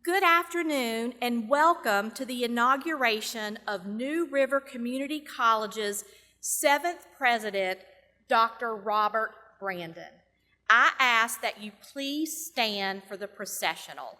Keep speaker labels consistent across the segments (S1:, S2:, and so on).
S1: Good afternoon and welcome to the inauguration of New River Community College's 7th president, Dr. Robert Brandon. I ask that you please stand for the processional.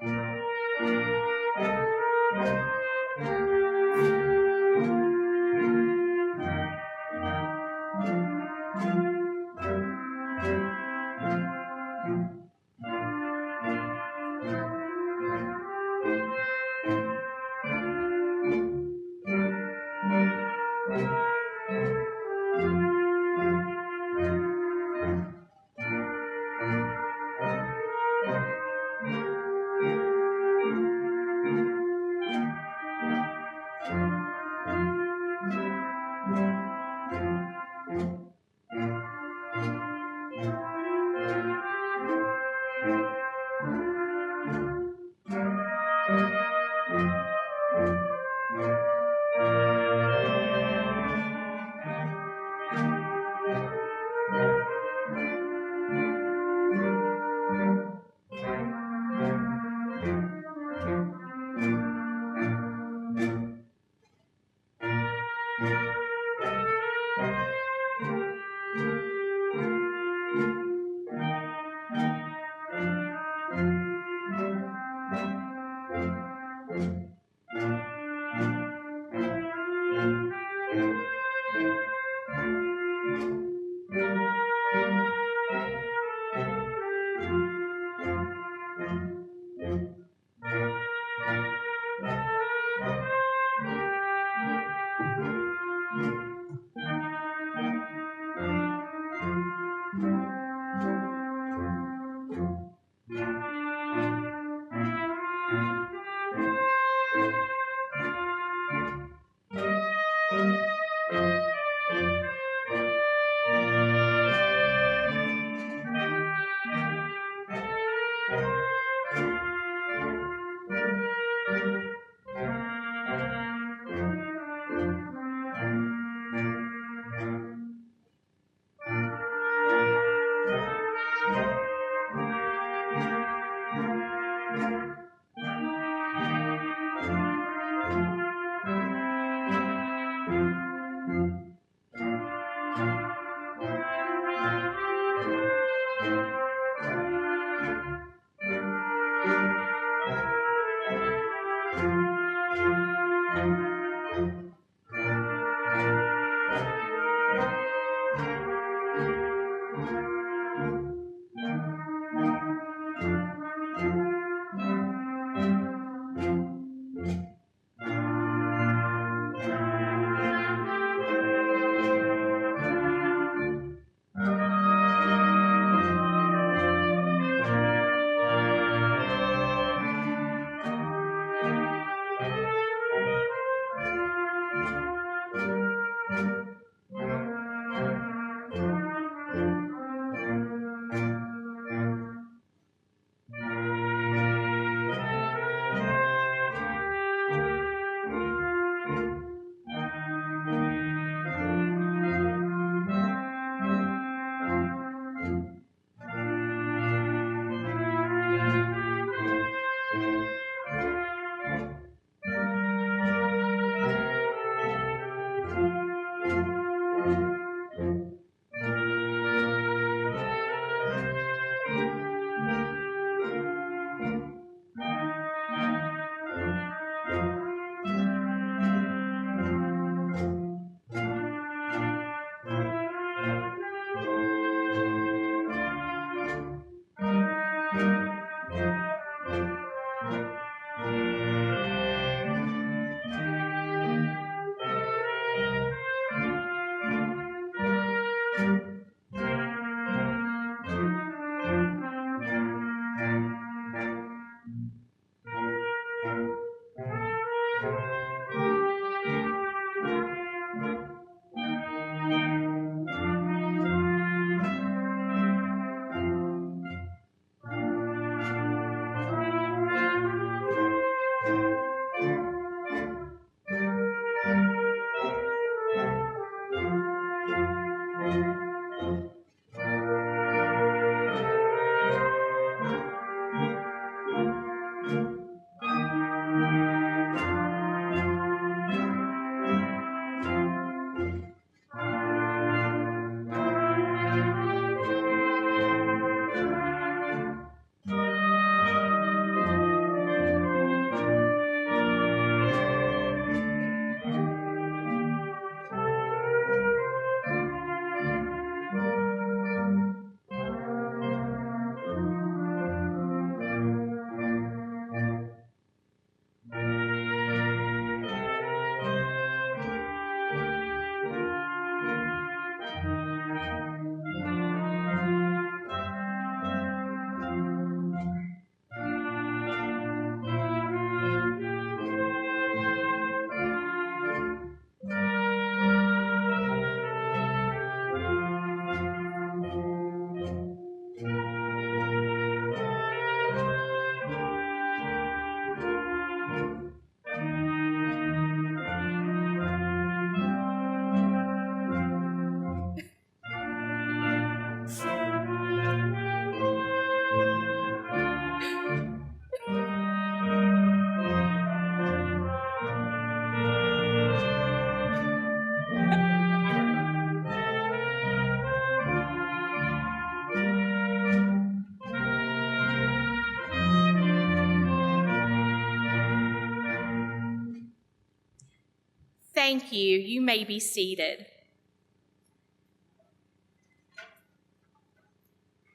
S1: Thank you. You may be seated.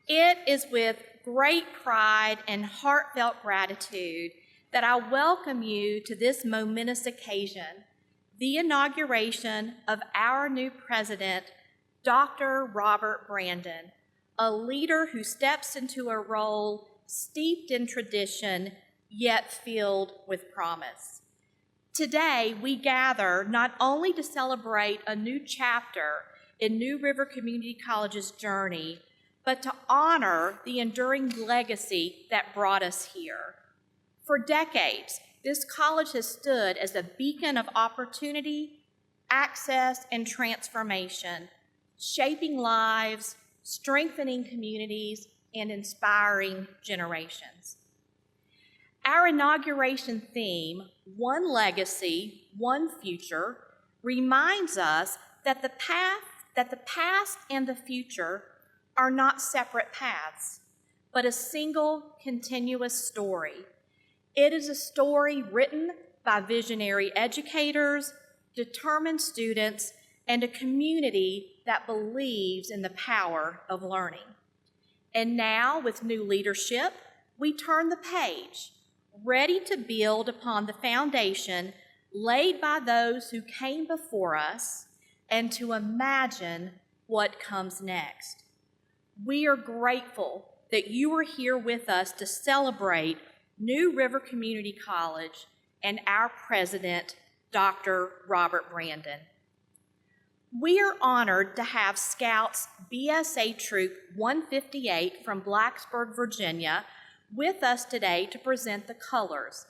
S1: It is with great pride and heartfelt gratitude that I welcome you to this momentous occasion, the inauguration of our new president, Dr. Robert Brandon, a leader who steps into a role steeped in tradition, yet filled with promise. Today, we gather not only to celebrate a new chapter in New River Community College's journey, but to honor the enduring legacy that brought us here. For decades, this college has stood as a beacon of opportunity, access, and transformation, shaping lives, strengthening communities, and inspiring generations. Our inauguration theme, One Legacy, One Future, reminds us that the past and the future are not separate paths, but a single continuous story. It is a story written by visionary educators, determined students, and a community that believes in the power of learning. And now, with new leadership, we turn the page, ready to build upon the foundation laid by those who came before us and to imagine what comes next. We are grateful that you are here with us to celebrate New River Community College and our president, Dr. Robert Brandon. We are honored to have Scouts BSA Troop 158 from Blacksburg, Virginia, with us today to present the colors.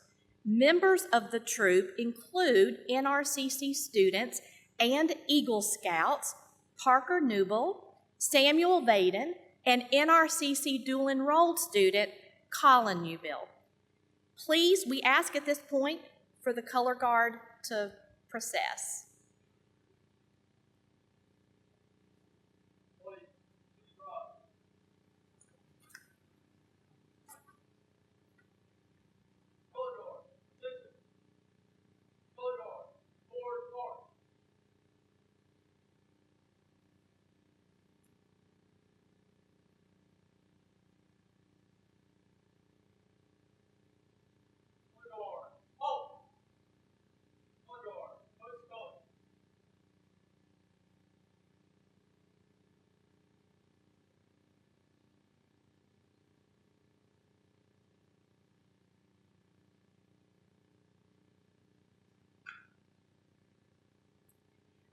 S1: Members of the troop include NRCC students and Eagle Scouts, Parker Newble, Samuel Vaden, and NRCC dual-enrolled student, Colin Newbill. Please, we ask at this point for the color guard to process.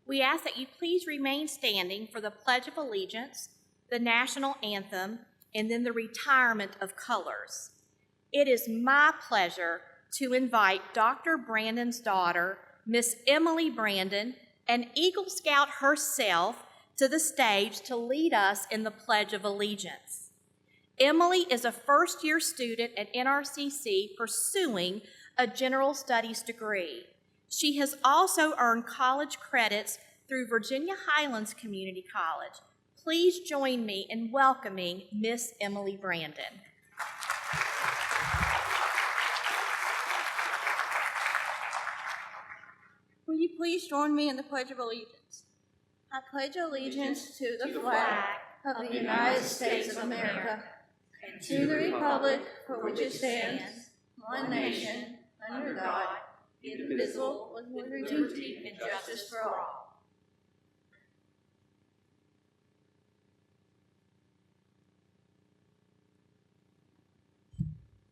S1: We ask that you please remain standing for the Pledge of Allegiance, the national anthem, and then the retirement of colors. It is my pleasure to invite Dr. Brandon's daughter, Miss Emily Brandon, an Eagle Scout herself, to the stage to lead us in the Pledge of Allegiance. Emily is a first-year student at NRCC pursuing a general studies degree. She has also earned college credits through Virginia Highlands Community College. Please join me in welcoming Miss Emily Brandon.
S2: Will you please join me in the Pledge of Allegiance? I pledge allegiance to the flag of the United States of America and to the republic for which it stands, one nation, under God, indivisible, with liberty and justice for all.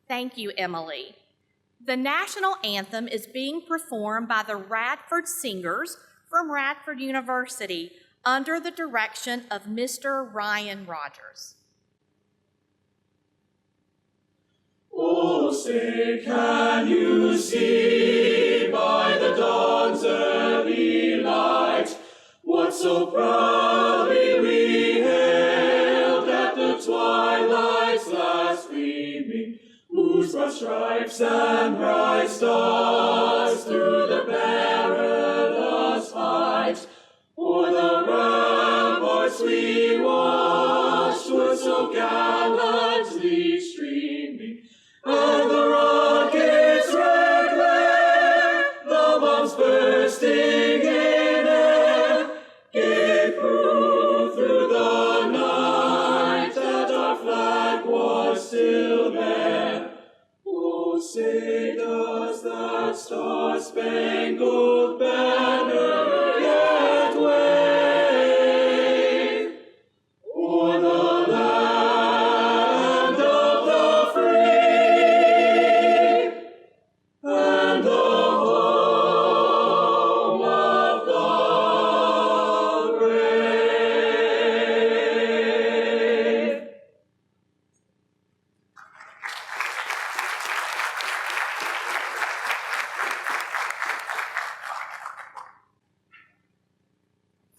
S1: Thank you, Emily. The national anthem is being performed by the Radford Singers from Radford University under the direction of Mr. Ryan Rogers.
S3: Oh, say, can you see by the dawn's early light what so proudly we hailed at the twilight's last gleaming, whose broad stripes and bright stars through the perilous fight o'er the ramparts we watched were so gallantly streaming, and the rockets' red glare, the bombs bursting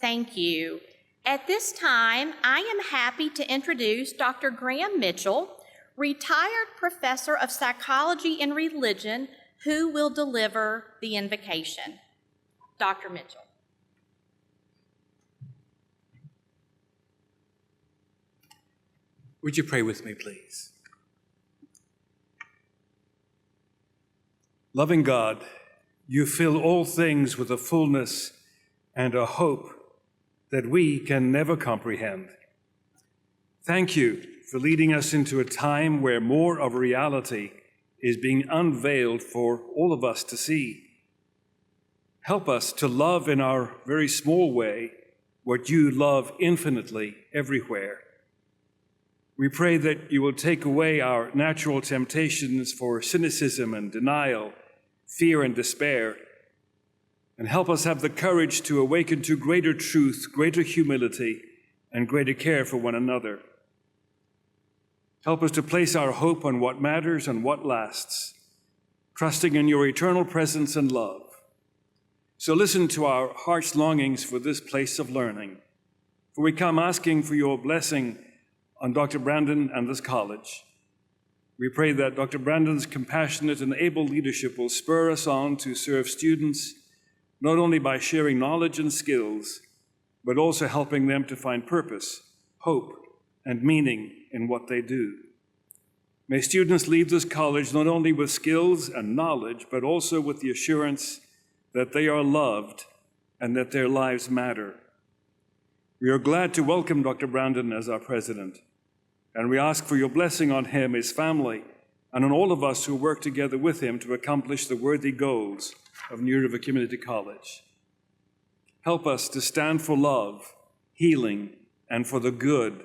S1: Thank you. At this time, I am happy to introduce Dr. Graham Mitchell, retired professor of psychology and religion, who will deliver the invocation. Dr. Mitchell.
S4: Would you pray with me, please? Loving God, you fill all things with a fullness and a hope that we can never comprehend. Thank you for leading us into a time where more of reality is being unveiled for all of us to see. Help us to love in our very small way what you love infinitely everywhere. We pray that you will take away our natural temptations for cynicism and denial, fear and despair, and help us have the courage to awaken to greater truth, greater humility, and greater care for one another. Help us to place our hope on what matters and what lasts, trusting in your eternal presence and love. So listen to our heart's longings for this place of learning, for we come asking for your blessing on Dr. Brandon and this college. We pray that Dr. Brandon's compassionate and able leadership will spur us on to serve students, not only by sharing knowledge and skills, but also helping them to find purpose, hope, and meaning in what they do. May students leave this college not only with skills and knowledge, but also with the assurance that they are loved and that their lives matter. We are glad to welcome Dr. Brandon as our president, and we ask for your blessing on him, his family, and on all of us who work together with him to accomplish the worthy goals of New River Community College. Help us to stand for love, healing, and for the good,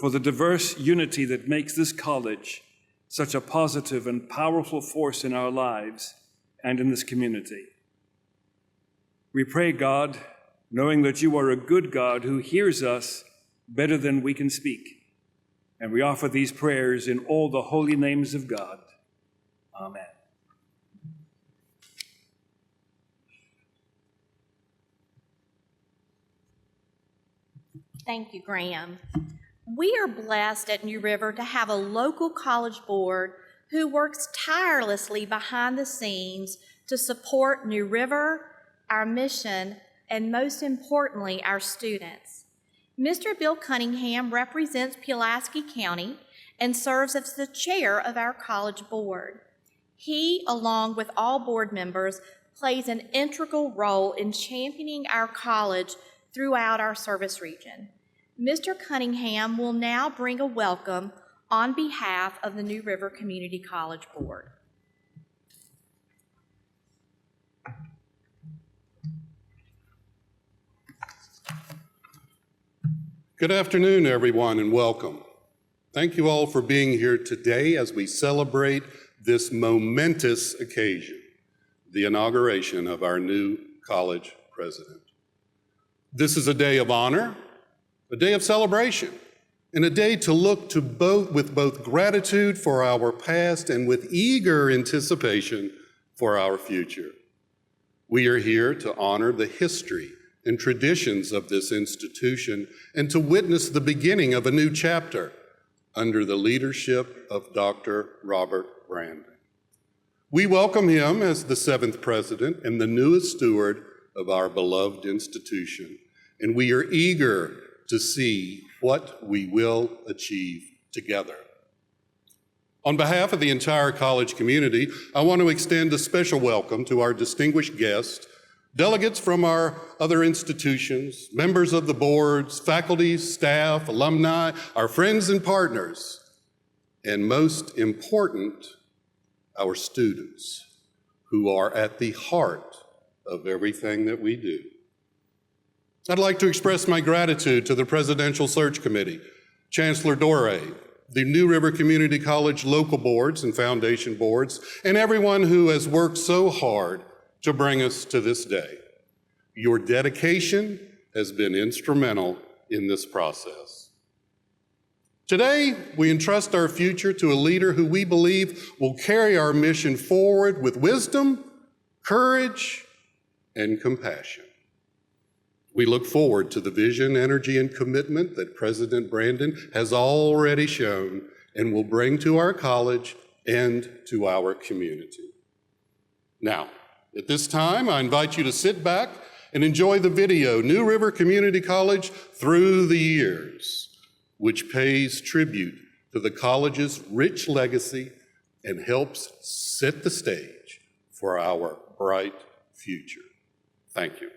S4: for the diverse unity that makes this college such a positive and powerful force in our lives and in this community. We pray, God, knowing that you are a good God who hears us better than we can speak. And we offer these prayers in all the holy names of God. Amen.
S1: Thank you, Graham. We are blessed at New River to have a local college board who works tirelessly behind the scenes to support New River, our mission, and most importantly, our students. Mr. Bill Cunningham represents Pulaski County and serves as the chair of our college board. He, along with all board members, plays an integral role in championing our college throughout our service region. Mr. Cunningham will now bring a welcome on behalf of the New River Community College Board.
S5: Good afternoon, everyone, and welcome. Thank you all for being here today as we celebrate this momentous occasion, the inauguration of our new college president. This is a day of honor, a day of celebration, and a day to look to with both gratitude for our past and with eager anticipation for our future. We are here to honor the history and traditions of this institution and to witness the beginning of a new chapter under the leadership of Dr. Robert Brandon. We welcome him as the 7th president and the newest steward of our beloved institution, and we are eager to see what we will achieve together. On behalf of the entire college community, I want to extend a special welcome to our distinguished guests, delegates from our other institutions, members of the boards, faculty, staff, alumni, our friends and partners, and most important, our students, who are at the heart of everything that we do. I'd like to express my gratitude to the Presidential Search Committee, Chancellor Dore, the New River Community College local boards and foundation boards, and everyone who has worked so hard to bring us to this day. Your dedication has been instrumental in this process. Today, we entrust our future to a leader who we believe will carry our mission forward with wisdom, courage, and compassion. We look forward to the vision, energy, and commitment that President Brandon has already shown and will bring to our college and to our community. Now, at this time, I invite you to sit back and enjoy the video, New River Community College Through the Years, which pays tribute to the college's rich legacy and helps set the stage for our bright future. Thank you.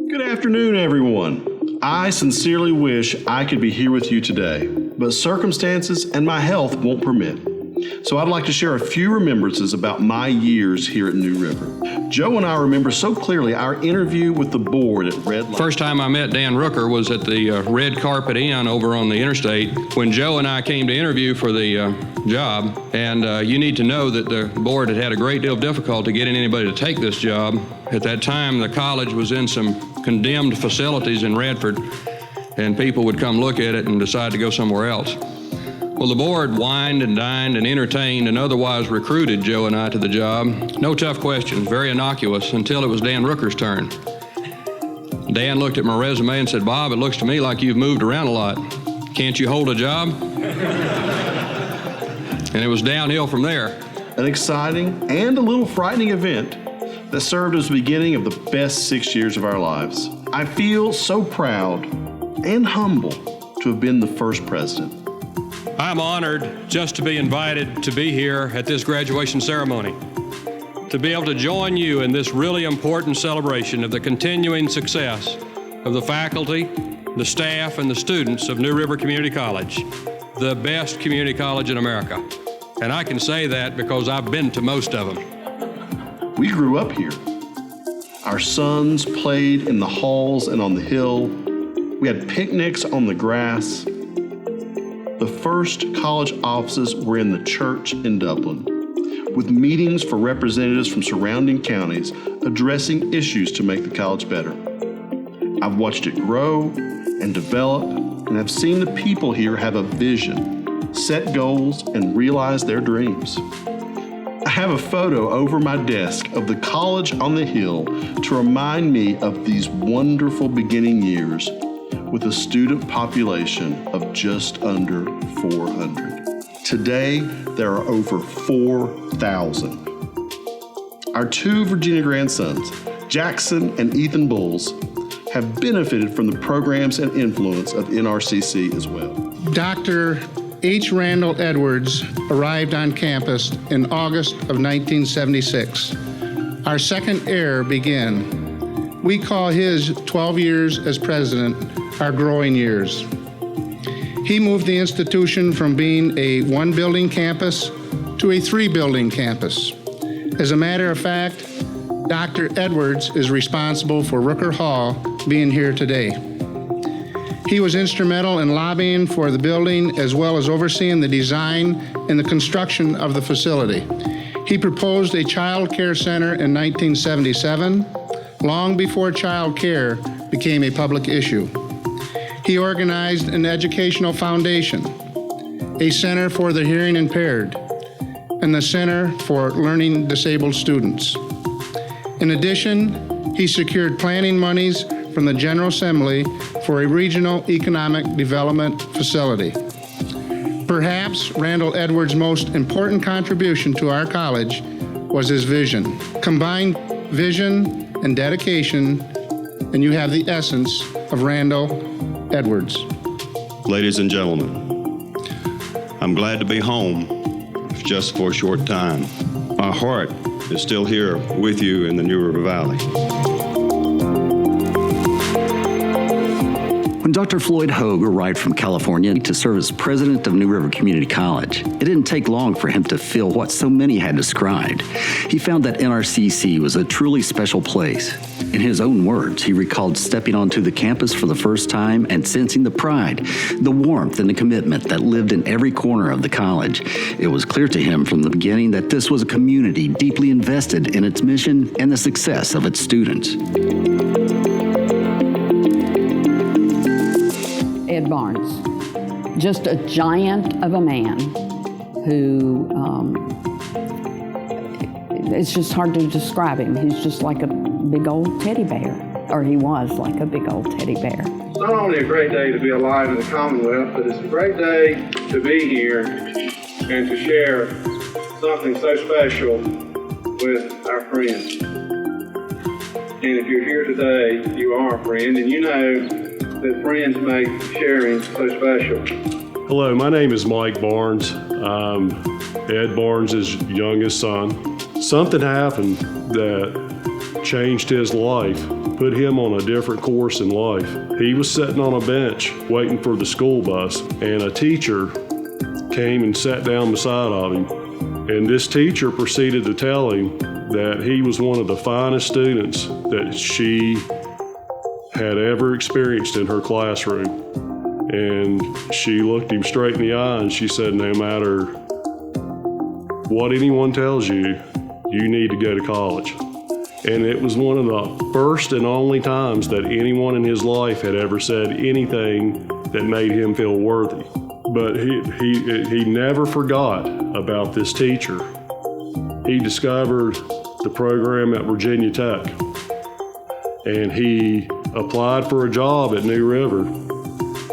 S6: Good afternoon, everyone. I sincerely wish I could be here with you today, but circumstances and my health won't permit. So I'd like to share a few remembrances about my years here at New River. Joe and I remember so clearly our interview with the board at Red Light.
S7: First time I met Dan Rooker was at the Red Carpet Inn over on the interstate when Joe and I came to interview for the job. And you need to know that the board had a great deal of difficulty getting anybody to take this job. At that time, the college was in some condemned facilities in Radford, and people would come look at it and decide to go somewhere else. Well, the board wined and dined and entertained and otherwise recruited Joe and I to the job. No tough questions, very innocuous, until it was Dan Rooker's turn. Dan looked at my resume and said, "Bob, it looks to me like you've moved around a lot. Can't you hold a job?" And it was downhill from there.
S6: An exciting and a little frightening event that served as the beginning of the best 6 years of our lives. I feel so proud and humble to have been the first president.
S7: I'm honored just to be invited to be here at this graduation ceremony, to be able to join you in this really important celebration of the continuing success of the faculty, the staff, and the students of New River Community College, the best community college in America. And I can say that because I've been to most of them.
S6: We grew up here. Our sons played in the halls and on the hill. We had picnics on the grass. The first college offices were in the church in Dublin, with meetings for representatives from surrounding counties addressing issues to make the college better. I've watched it grow and develop, and I've seen the people here have a vision, set goals, and realize their dreams. I have a photo over my desk of the college on the hill to remind me of these wonderful beginning years with a student population of just under 400. Today, there are over 4,000. Our two Virginia grandsons, Jackson and Ethan Bulls, have benefited from the programs and influence of NRCC as well.
S8: Dr. H. Randall Edwards arrived on campus in August of 1976. Our second era began. We call his 12 years as president our growing years. He moved the institution from being a one-building campus to a three-building campus. As a matter of fact, Dr. Edwards is responsible for Rooker Hall being here today. He was instrumental in lobbying for the building as well as overseeing the design and the construction of the facility. He proposed a child care center in 1977, long before child care became a public issue. He organized an educational foundation, a center for the hearing impaired, and the Center for Learning Disabled Students. In addition, he secured planning monies from the General Assembly for a regional economic development facility. Perhaps Randall Edwards' most important contribution to our college was his vision. Combine vision and dedication, and you have the essence of Randall Edwards.
S9: Ladies and gentlemen, I'm glad to be home, if just for a short time. My heart is still here with you in the New River Valley.
S10: When Dr. Floyd Hogue arrived from California to serve as president of New River Community College, it didn't take long for him to feel what so many had described. He found that NRCC was a truly special place. In his own words, he recalled stepping onto the campus for the first time and sensing the pride, the warmth, and the commitment that lived in every corner of the college. It was clear to him from the beginning that this was a community deeply invested in its mission and the success of its students.
S11: Ed Barnes, just a giant of a man who, it's just hard to describe him. He's just like a big old teddy bear, or he was like a big old teddy bear.
S12: It's not only a great day to be alive in the Commonwealth, but it's a great day to be here and to share something so special with our friends. And if you're here today, you are a friend, and you know that friends make sharing so special.
S13: Hello, my name is Mike Barnes. I'm Ed Barnes' youngest son. Something happened that changed his life, put him on a different course in life. He was sitting on a bench waiting for the school bus, and a teacher came and sat down beside of him. And this teacher proceeded to tell him that he was one of the finest students that she had ever experienced in her classroom. And she looked him straight in the eye and she said, no matter what anyone tells you, you need to go to college. And it was one of the first and only times that anyone in his life had ever said anything that made him feel worthy. But he never forgot about this teacher. He discovered the program at Virginia Tech, and he applied for a job at New River,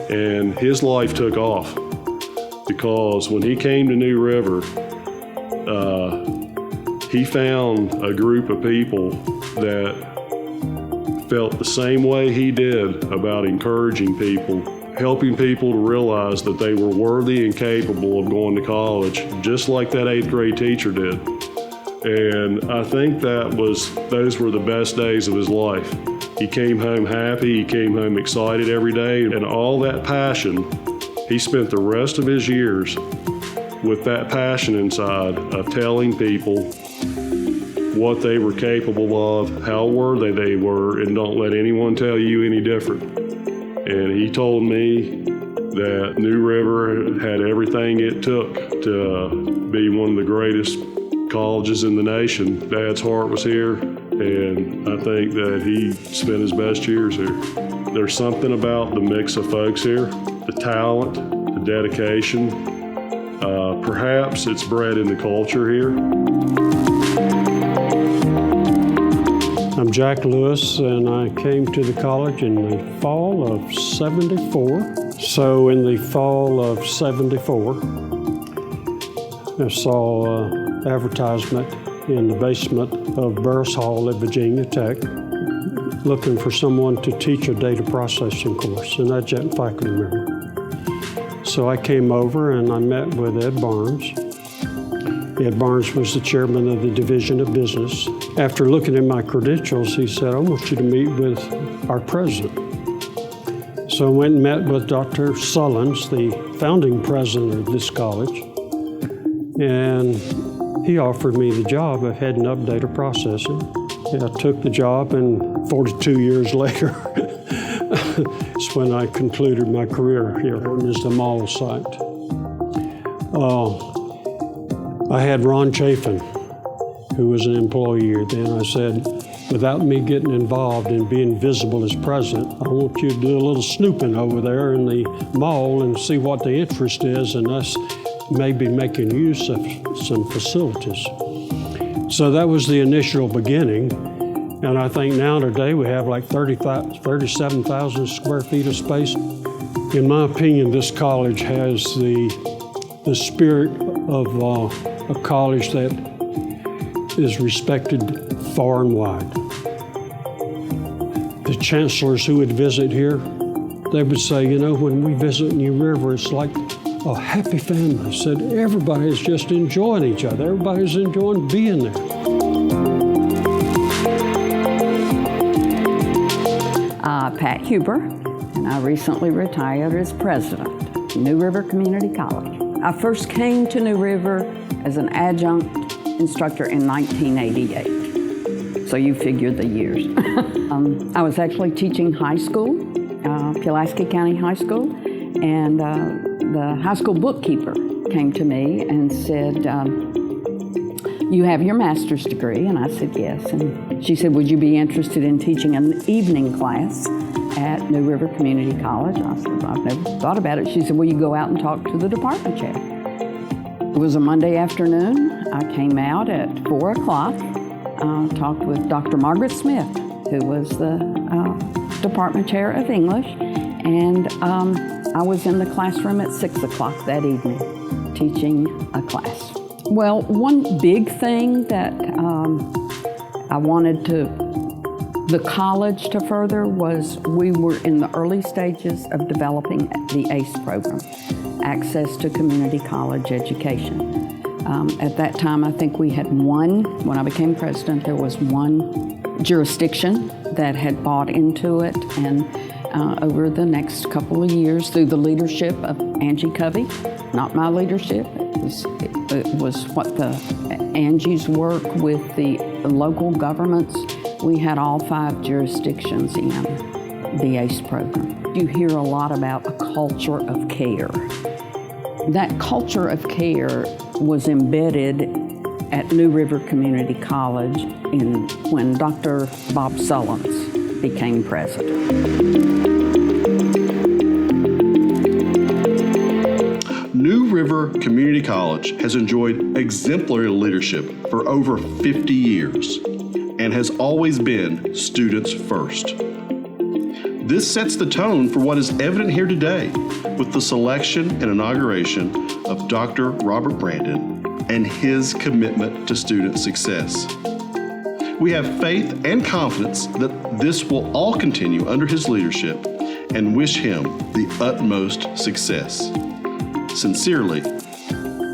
S13: and his life took off because when he came to New River, he found a group of people that felt the same way he did about encouraging people, helping people to realize that they were worthy and capable of going to college, just like that 8th grade teacher did. And I think those were the best days of his life. He came home happy, he came home excited every day, and all that passion, he spent the rest of his years with that passion inside of telling people what they were capable of, how worthy they were, and don't let anyone tell you any different. And he told me that New River had everything it took to be one of the greatest colleges in the nation. Dad's heart was here, and I think that he spent his best years here. There's something about the mix of folks here, the talent, the dedication. Perhaps it's bred in the culture here.
S14: I'm Jack Lewis, and I came to the college in the fall of '74. So in the fall of '74, I saw an advertisement in the basement of Burris Hall at Virginia Tech looking for someone to teach a data processing course, and that's yet faculty member. So I came over and I met with Ed Barnes. Ed Barnes was the chairman of the Division of Business. After looking at my credentials, he said, I want you to meet with our president. So I went and met with Dr. Sullins, the founding president of this college, and he offered me the job of heading up data processing. I took the job, and 42 years later, it's when I concluded my career here as the mall site. I had Ron Chafin, who was an employee here then. I said, without me getting involved and being visible as president, I want you to do a little snooping over there in the mall and see what the interest is in us maybe making use of some facilities. So that was the initial beginning. And I think now today we have like 37,000 square feet of space. In my opinion, this college has the spirit of a college that is respected far and wide. The chancellors who would visit here, they would say, you know, when we visit New River, it's like a happy family. Said everybody is just enjoying each other. Everybody's enjoying being there.
S11: Pat Huber, and I recently retired as president of New River Community College. I first came to New River as an adjunct instructor in 1988. So you figured the years. I was actually teaching high school, Pulaski County High School, and the high school bookkeeper came to me and said, you have your master's degree? And I said, yes. And she said, would you be interested in teaching an evening class at New River Community College? I said, I've never thought about it. She said, well, you go out and talk to the department chair. It was a Monday afternoon. I came out at 4 o'clock, talked with Dr. Margaret Smith, who was the department chair of English, and I was in the classroom at 6 o'clock that evening, teaching a class. Well, one big thing that I wanted the college to further was we were in the early stages of developing the ACE program, Access to Community College Education. At that time, I think we had when I became president, there was one jurisdiction that had bought into it, and over the next couple of years, through the leadership of Angie Covey, not my leadership, it was what Angie's work with the local governments, we had all 5 jurisdictions in the ACE program. You hear a lot about a culture of care. That culture of care was embedded at New River Community College when Dr. Bob Sullins became president.
S6: New River Community College has enjoyed exemplary leadership for over 50 years and has always been students first. This sets the tone for what is evident here today with the selection and inauguration of Dr. Robert Brandon and his commitment to student success. We have faith and confidence that this will all continue under his leadership and wish him the utmost success. Sincerely,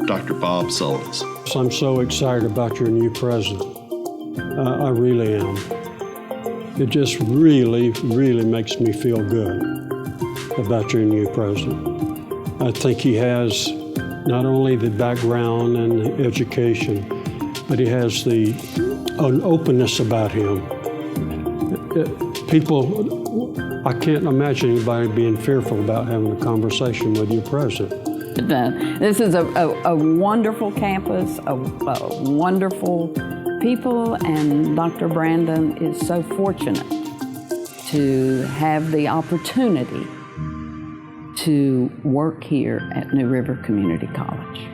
S6: Dr. Bob Sullins.
S14: I'm so excited about your new president. I really am. It just really, really makes me feel good about your new president. I think he has not only the background and the education, but he has an openness about him. People, I can't imagine anybody being fearful about having a conversation with your president.
S11: This is a wonderful campus, a wonderful people, and Dr. Brandon is so fortunate to have the opportunity to work here at New River Community College.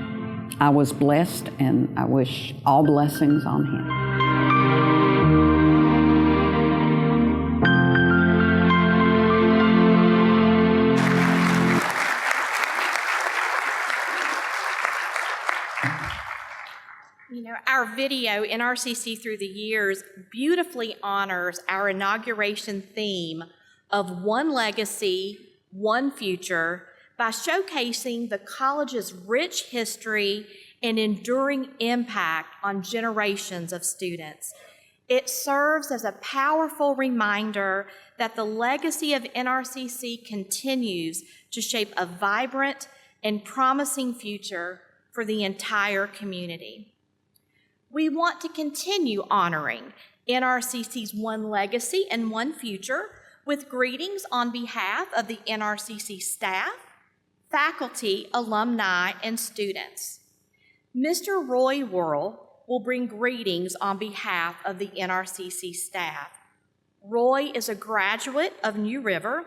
S11: I was blessed, and I wish all blessings on him.
S1: You know, our video, NRCC Through the Years, beautifully honors our inauguration theme of One Legacy, One Future by showcasing the college's rich history and enduring impact on generations of students. It serves as a powerful reminder that the legacy of NRCC continues to shape a vibrant and promising future for the entire community. We want to continue honoring NRCC's One Legacy and One Future with greetings on behalf of the NRCC staff, faculty, alumni, and students. Mr. Roy Worrell will bring greetings on behalf of the NRCC staff. Roy is a graduate of New River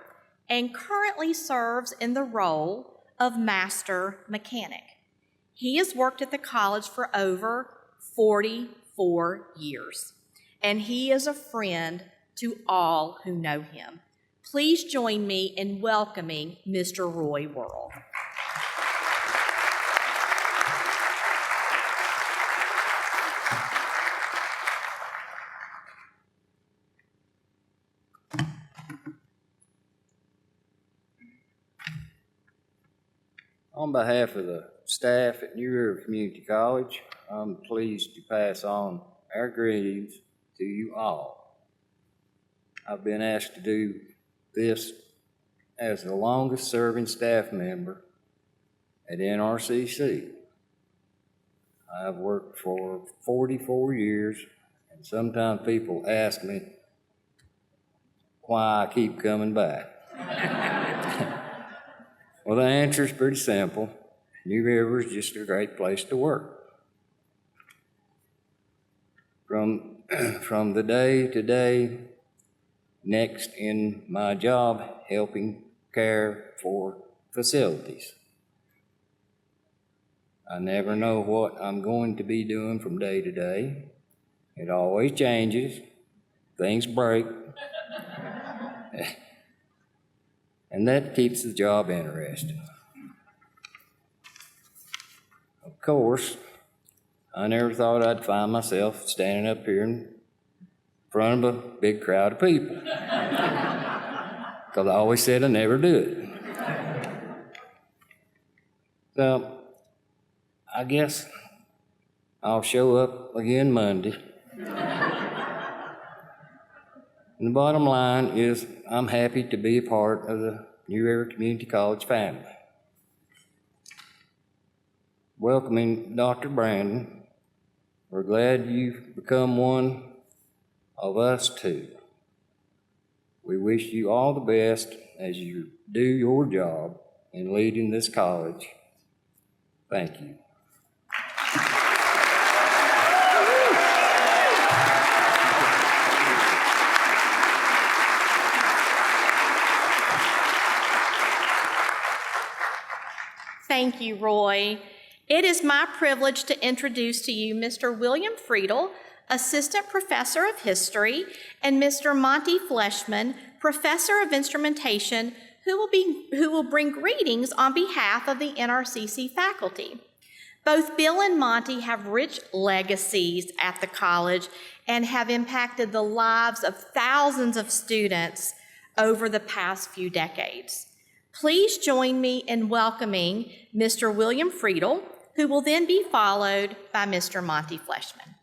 S1: and currently serves in the role of Master Mechanic. He has worked at the college for over 44 years, and he is a friend to all who know him. Please join me in welcoming Mr. Roy Worrell.
S15: On behalf of the staff at New River Community College, I'm pleased to pass on our greetings to you all. I've been asked to do this as the longest serving staff member at NRCC. I've worked for 44 years, and sometimes people ask me why I keep coming back. Well, the answer is pretty simple. New River is just a great place to work. From the day to day, next in my job, helping care for facilities. I never know what I'm going to be doing from day to day. It always changes. Things break. And that keeps the job interesting. Of course, I never thought I'd find myself standing up here in front of a big crowd of people. Because I always said I'd never do it. So, I guess I'll show up again Monday. And the bottom line is I'm happy to be a part of the New River Community College family. Welcoming Dr. Brandon, we're glad you've become one of us too. We wish you all the best as you do your job in leading this college. Thank you.
S1: Thank you, Roy. It is my privilege to introduce to you Mr. William Friedel, Assistant Professor of History, and Mr. Monty Fleshman, Professor of Instrumentation, who will bring greetings on behalf of the NRCC faculty. Both Bill and Monty have rich legacies at the college and have impacted the lives of thousands of students over the past few decades. Please join me in welcoming Mr. William Friedel, who will then be followed by Mr. Monty Fleshman.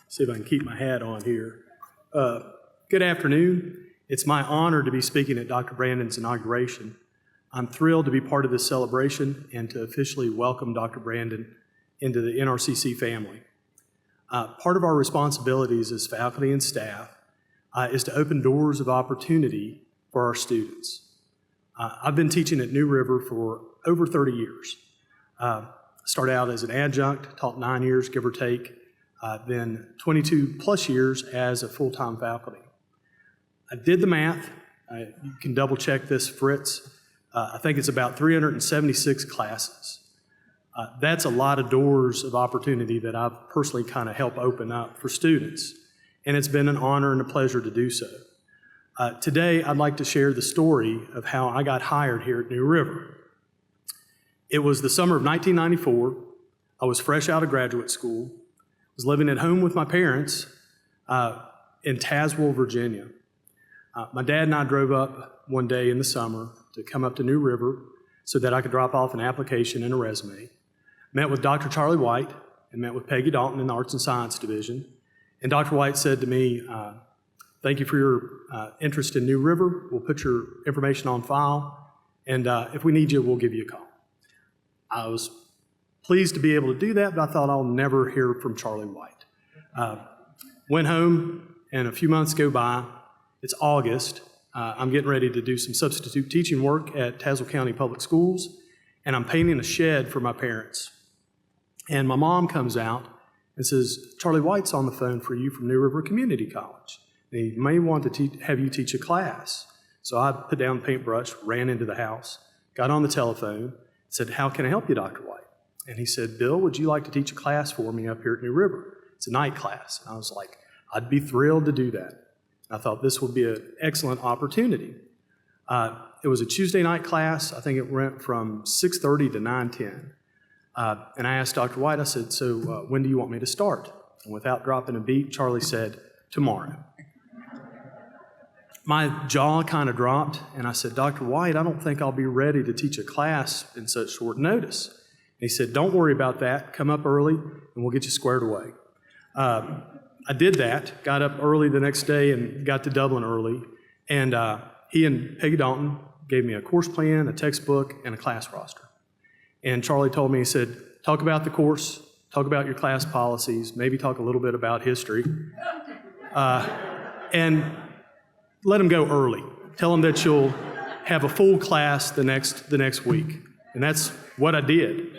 S16: See if I can keep my hat on here. Good afternoon. It's my honor to be speaking at Dr. Brandon's inauguration. I'm thrilled to be part of this celebration and to officially welcome Dr. Brandon into the NRCC family. Part of our responsibilities as faculty and staff is to open doors of opportunity for our students. I've been teaching at New River for over 30 years. Started out as an adjunct, taught 9 years, give or take, then 22 plus years as a full-time faculty. I did the math. You can double check this, Fritz. I think it's about 376 classes. That's a lot of doors of opportunity that I've personally kind of helped open up for students, and it's been an honor and a pleasure to do so. Today, I'd like to share the story of how I got hired here at New River. It was the summer of 1994. I was fresh out of graduate school. I was living at home with my parents in Tazewell, Virginia. My dad and I drove up one day in the summer to come up to New River so that I could drop off an application and a resume. Met with Dr. Charlie White and met with Peggy Dalton in the Arts and Science Division. And Dr. White said to me, thank you for your interest in New River. We'll put your information on file, and if we need you, we'll give you a call. I was pleased to be able to do that, but I thought I'll never hear from Charlie White. Went home, and a few months go by. It's August. I'm getting ready to do some substitute teaching work at Tazewell County Public Schools, and I'm painting a shed for my parents. And my mom comes out and says, Charlie White's on the phone for you from New River Community College. And he may want to have you teach a class. So I put down the paintbrush, ran into the house, got on the telephone, said, how can I help you, Dr. White? And he said, Bill, would you like to teach a class for me up here at New River? It's a night class. And I was like, I'd be thrilled to do that. I thought this would be an excellent opportunity. It was a Tuesday night class. I think it went from 6:30 to 9:10. And I asked Dr. White, I said, so when do you want me to start? And without dropping a beat, Charlie said, tomorrow. My jaw kind of dropped, and I said, Dr. White, I don't think I'll be ready to teach a class in such short notice. And he said, don't worry about that. Come up early, and we'll get you squared away. I did that, got up early the next day and got to Dublin early, and he and Peggy Dalton gave me a course plan, a textbook, and a class roster. And Charlie told me, he said, talk about the course, talk about your class policies, maybe talk a little bit about history, and let them go early. Tell them that you'll have a full class the next week. And that's what I did.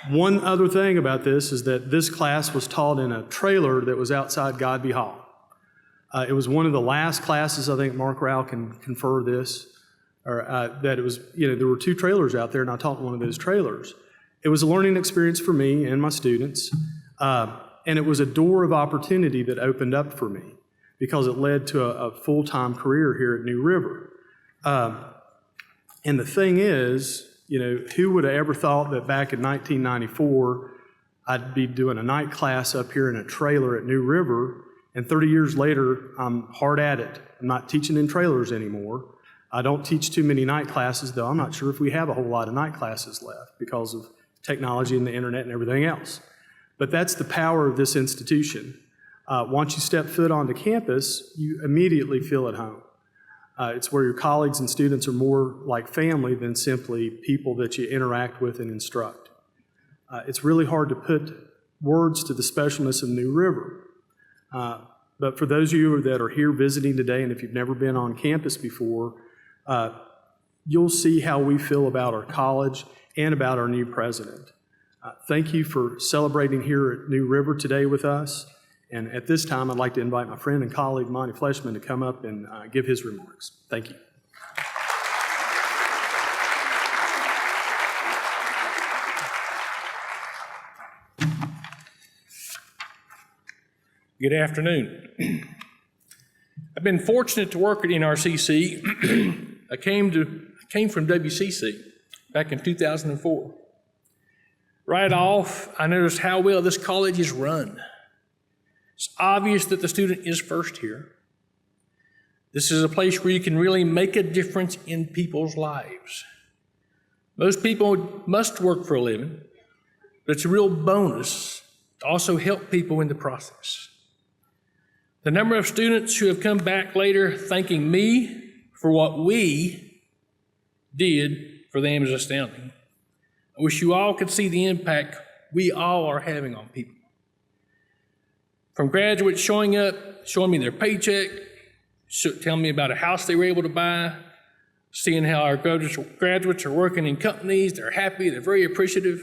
S16: One other thing about this is that this class was taught in a trailer that was outside Godby Hall. It was one of the last classes, I think Mark Rao can confer this, or that it was, there were 2 trailers out there, and I taught in one of those trailers. It was a learning experience for me and my students, and it was a door of opportunity that opened up for me because it led to a full-time career here at New River. And the thing is, who would have ever thought that back in 1994, I'd be doing a night class up here in a trailer at New River, and 30 years later, I'm hard at it. I'm not teaching in trailers anymore. I don't teach too many night classes, though I'm not sure if we have a whole lot of night classes left because of technology and the internet and everything else. But that's the power of this institution. Once you step foot onto campus, you immediately feel at home. It's where your colleagues and students are more like family than simply people that you interact with and instruct. It's really hard to put words to the specialness of New River. But for those of you that are here visiting today, and if you've never been on campus before, you'll see how we feel about our college and about our new president. Thank you for celebrating here at New River today with us. And at this time, I'd like to invite my friend and colleague, Monty Fleshman, to come up and give his remarks. Thank you.
S17: Good afternoon. I've been fortunate to work at NRCC. I came from WCC back in 2004. Right off, I noticed how well this college is run. It's obvious that the student is first here. This is a place where you can really make a difference in people's lives. Most people must work for a living, but it's a real bonus to also help people in the process. The number of students who have come back later thanking me for what we did for them is astounding. I wish you all could see the impact we all are having on people. From graduates showing up, showing me their paycheck, telling me about a house they were able to buy, seeing how our graduates are working in companies, they're happy, they're very appreciative.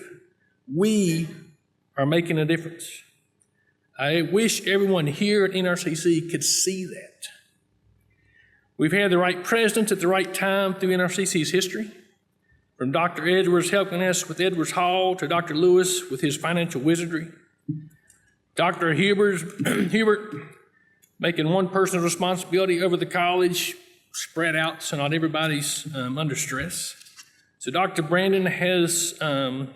S17: We are making a difference. I wish everyone here at NRCC could see that. We've had the right presidents at the right time through NRCC's history, from Dr. Edwards helping us with Edwards Hall to Dr. Lewis with his financial wizardry, Dr. Hubert making one person's responsibility over the college spread out so not everybody's under stress. So Dr. Brandon has to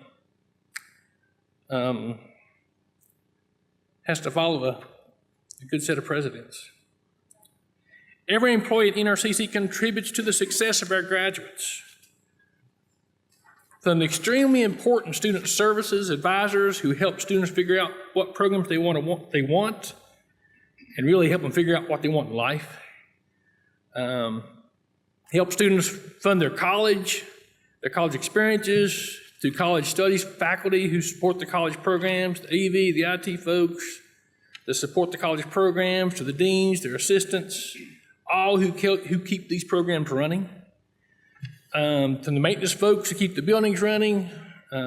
S17: follow a good set of presidents. Every employee at NRCC contributes to the success of our graduates. From the extremely important student services advisors who help students figure out what programs they want, and really help them figure out what they want in life. Help students fund their college experiences, through college studies faculty who support the college programs, the AV, the IT folks that support the college programs, to the deans, their assistants, all who keep these programs running. From the maintenance folks who keep the buildings running,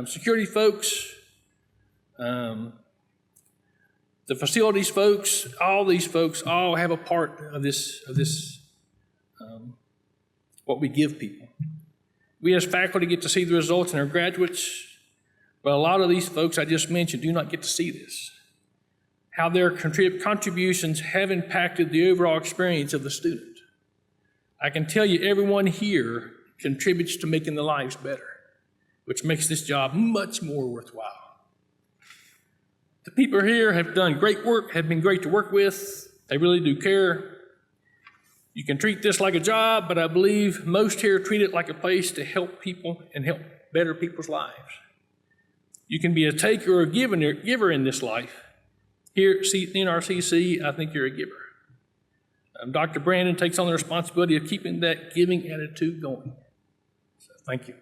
S17: security folks, the facilities folks, all these folks all have a part of this what we give people. We as faculty get to see the results in our graduates, but a lot of these folks I just mentioned do not get to see this. How their contributions have impacted the overall experience of the student. I can tell you everyone here contributes to making their lives better, which makes this job much more worthwhile. The people here have done great work, have been great to work with. They really do care. You can treat this like a job, but I believe most here treat it like a place to help people and help better people's lives. You can be a taker or a giver in this life. Here at NRCC, I think you're a giver. Dr. Brandon takes on the responsibility of keeping that giving attitude going. So, thank you.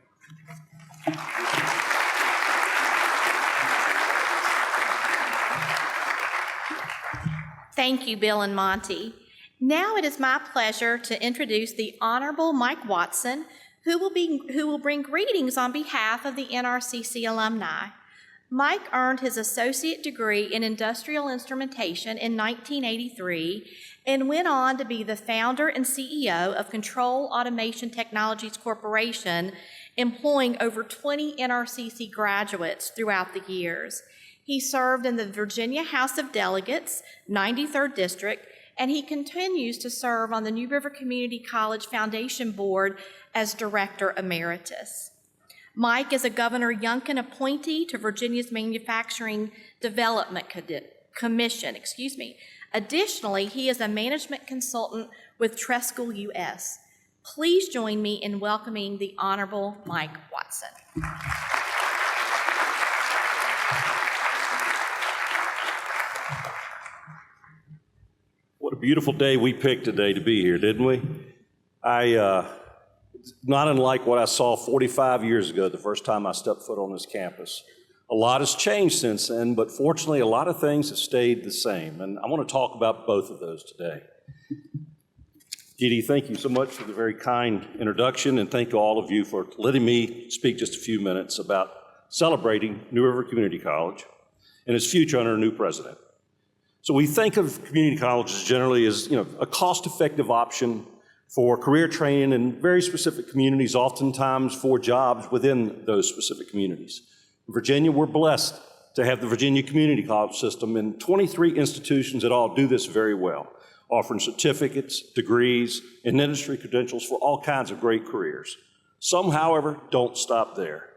S1: Thank you, Bill and Monty. Now it is my pleasure to introduce the Honorable Mike Watson, who will bring greetings on behalf of the NRCC alumni. Mike earned his associate degree in industrial instrumentation in 1983 and went on to be the founder and CEO of Control Automation Technologies Corporation, employing over 20 NRCC graduates throughout the years. He served in the Virginia House of Delegates, 93rd District, and he continues to serve on the New River Community College Foundation Board as Director Emeritus. Mike is a Governor Youngkin appointee to Virginia's Manufacturing Development Commission. Additionally, he is a management consultant with Treschool US. Please join me in welcoming the Honorable Mike Watson.
S18: What a beautiful day we picked today to be here, didn't we? Not unlike what I saw 45 years ago, the first time I stepped foot on this campus. A lot has changed since then, but fortunately, a lot of things have stayed the same, and I want to talk about both of those today. Dee Dee, thank you so much for the very kind introduction, and thank to all of you for letting me speak just a few minutes about celebrating New River Community College and its future under a new president. So we think of community colleges generally as, a cost-effective option for career training in very specific communities, oftentimes for jobs within those specific communities. In Virginia, we're blessed to have the Virginia Community College System and 23 institutions that all do this very well, offering certificates, degrees, and industry credentials for all kinds of great careers. Some, however, don't stop there.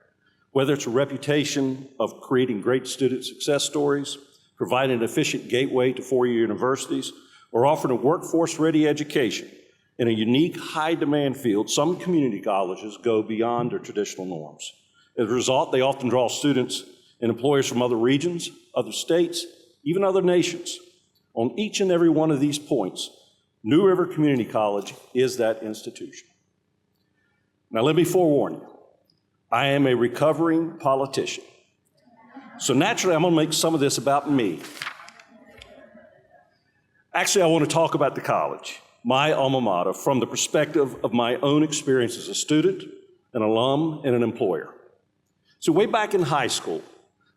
S18: Whether it's a reputation of creating great student success stories, providing an efficient gateway to four-year universities, or offering a workforce-ready education in a unique, high-demand field, some community colleges go beyond their traditional norms. As a result, they often draw students and employers from other regions, other states, even other nations. On each and every one of these points, New River Community College is that institution. Now, let me forewarn you, I am a recovering politician. So naturally, I'm going to make some of this about me. Actually, I want to talk about the college, my alma mater, from the perspective of my own experience as a student, an alum, and an employer. So way back in high school,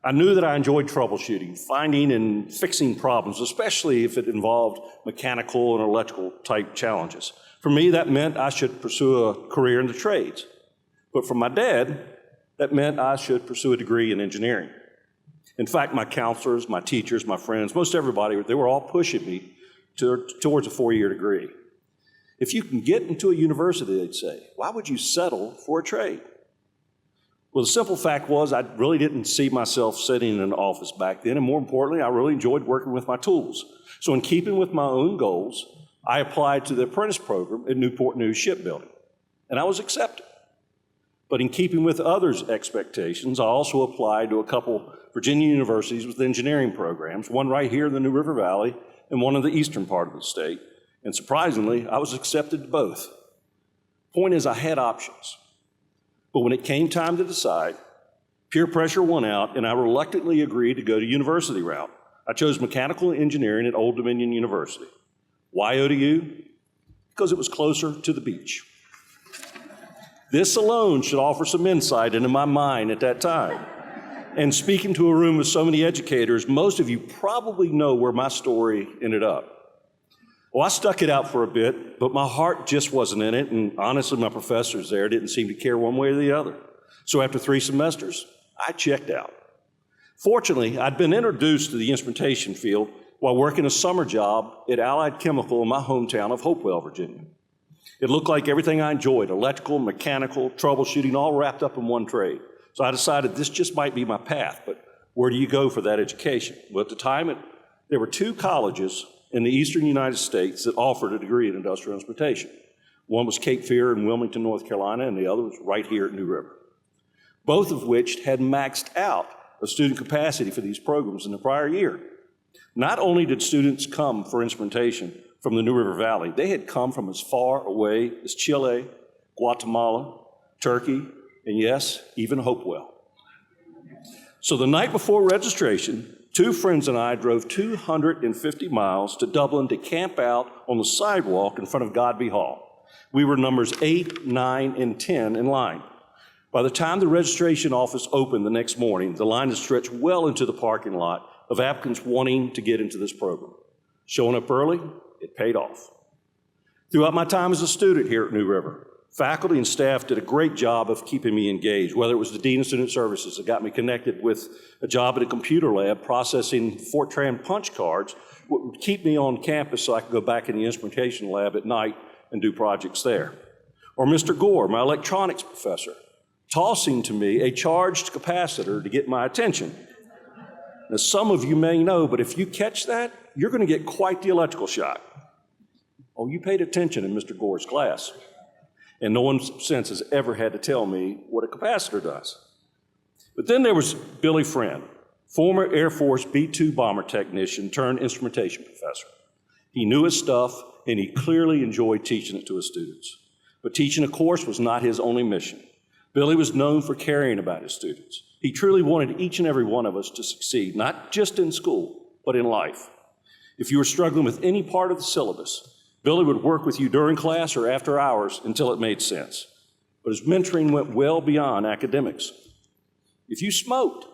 S18: I knew that I enjoyed troubleshooting, finding and fixing problems, especially if it involved mechanical and electrical type challenges. For me, that meant I should pursue a career in the trades. But for my dad, that meant I should pursue a degree in engineering. In fact, my counselors, my teachers, my friends, most everybody, they were all pushing me towards a four-year degree. If you can get into a university, they'd say, why would you settle for a trade? Well, the simple fact was I really didn't see myself sitting in an office back then, and more importantly, I really enjoyed working with my tools. So in keeping with my own goals, I applied to the apprentice program at Newport News Shipbuilding, and I was accepted. But in keeping with others' expectations, I also applied to a couple Virginia universities with engineering programs, one right here in the New River Valley and one in the eastern part of the state. And surprisingly, I was accepted to both. Point is, I had options. But when it came time to decide, peer pressure won out, and I reluctantly agreed to go to university route. I chose mechanical engineering at Old Dominion University. Why ODU? Because it was closer to the beach. This alone should offer some insight into my mind at that time. And speaking to a room with so many educators, most of you probably know where my story ended up. Well, I stuck it out for a bit, but my heart just wasn't in it, and honestly, my professors there didn't seem to care one way or the other. So after 3 semesters, I checked out. Fortunately, I'd been introduced to the instrumentation field while working a summer job at Allied Chemical in my hometown of Hopewell, Virginia. It looked like everything I enjoyed, electrical, mechanical, troubleshooting, all wrapped up in one trade. So I decided this just might be my path, but where do you go for that education? Well, at the time, there were 2 colleges in the eastern United States that offered a degree in industrial instrumentation. One was Cape Fear in Wilmington, North Carolina, and the other was right here at New River. Both of which had maxed out the student capacity for these programs in the prior year. Not only did students come for instrumentation from the New River Valley, they had come from as far away as Chile, Guatemala, Turkey, and yes, even Hopewell. So the night before registration, 2 friends and I drove 250 miles to Dublin to camp out on the sidewalk in front of Godby Hall. We were numbers 8, 9, and 10 in line. By the time the registration office opened the next morning, the line had stretched well into the parking lot of applicants wanting to get into this program. Showing up early, it paid off. Throughout my time as a student here at New River, faculty and staff did a great job of keeping me engaged, whether it was the Dean of Student Services that got me connected with a job at a computer lab processing Fortran punch cards, what would keep me on campus so I could go back in the instrumentation lab at night and do projects there. Or Mr. Gore, my electronics professor, tossing to me a charged capacitor to get my attention. Now, some of you may know, but if you catch that, you're going to get quite the electrical shock. Oh, you paid attention in Mr. Gore's class. And no one since has ever had to tell me what a capacitor does. But then there was Billy Friend, former Air Force B-2 bomber technician turned instrumentation professor. He knew his stuff, and he clearly enjoyed teaching it to his students. But teaching a course was not his only mission. Billy was known for caring about his students. He truly wanted each and every one of us to succeed, not just in school, but in life. If you were struggling with any part of the syllabus, Billy would work with you during class or after hours until it made sense. But his mentoring went well beyond academics. If you smoked,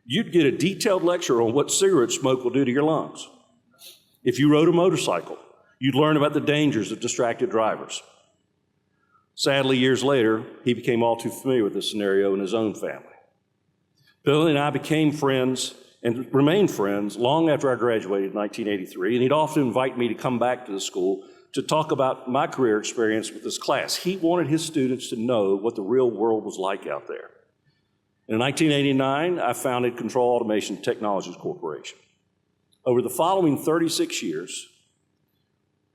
S18: you'd get a detailed lecture on what cigarette smoke will do to your lungs. If you rode a motorcycle, you'd learn about the dangers of distracted drivers. Sadly, years later, he became all too familiar with this scenario in his own family. Billy and I became friends and remained friends long after I graduated in 1983, and he'd often invite me to come back to the school to talk about my career experience with this class. He wanted his students to know what the real world was like out there. In 1989, I founded Control Automation Technologies Corporation. Over the following 36 years,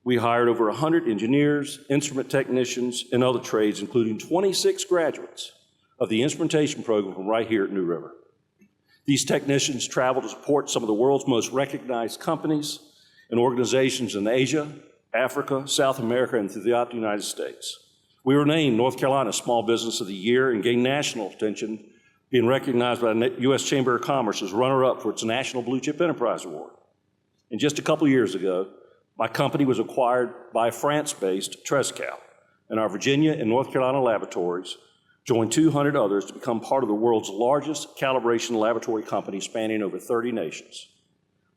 S18: we hired over 100 engineers, instrument technicians, and other trades, including 26 graduates of the instrumentation program from right here at New River. These technicians travel to support some of the world's most recognized companies and organizations in Asia, Africa, South America, and throughout the United States. We were named North Carolina Small Business of the Year and gained national attention, being recognized by the U.S. Chamber of Commerce as runner-up for its National Blue Chip Enterprise Award. And just a couple years ago, my company was acquired by France-based Trescal, and our Virginia and North Carolina laboratories joined 200 others to become part of the world's largest calibration laboratory company spanning over 30 nations.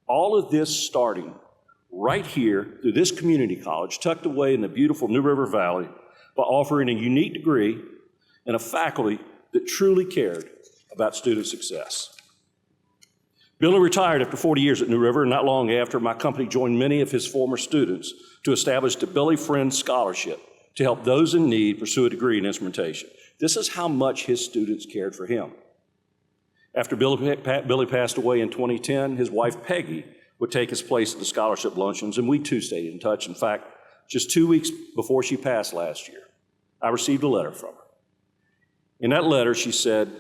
S18: All of this starting right here through this community college tucked away in the beautiful New River Valley by offering a unique degree and a faculty that truly cared about student success. Billy retired after 40 years at New River, and not long after, my company joined many of his former students to establish the Billy Friend Scholarship to help those in need pursue a degree in instrumentation. This is how much his students cared for him. After Billy passed away in 2010, his wife Peggy would take his place at the scholarship luncheons, and we too stayed in touch. In fact, just 2 weeks before she passed last year, I received a letter from her. In that letter, she said,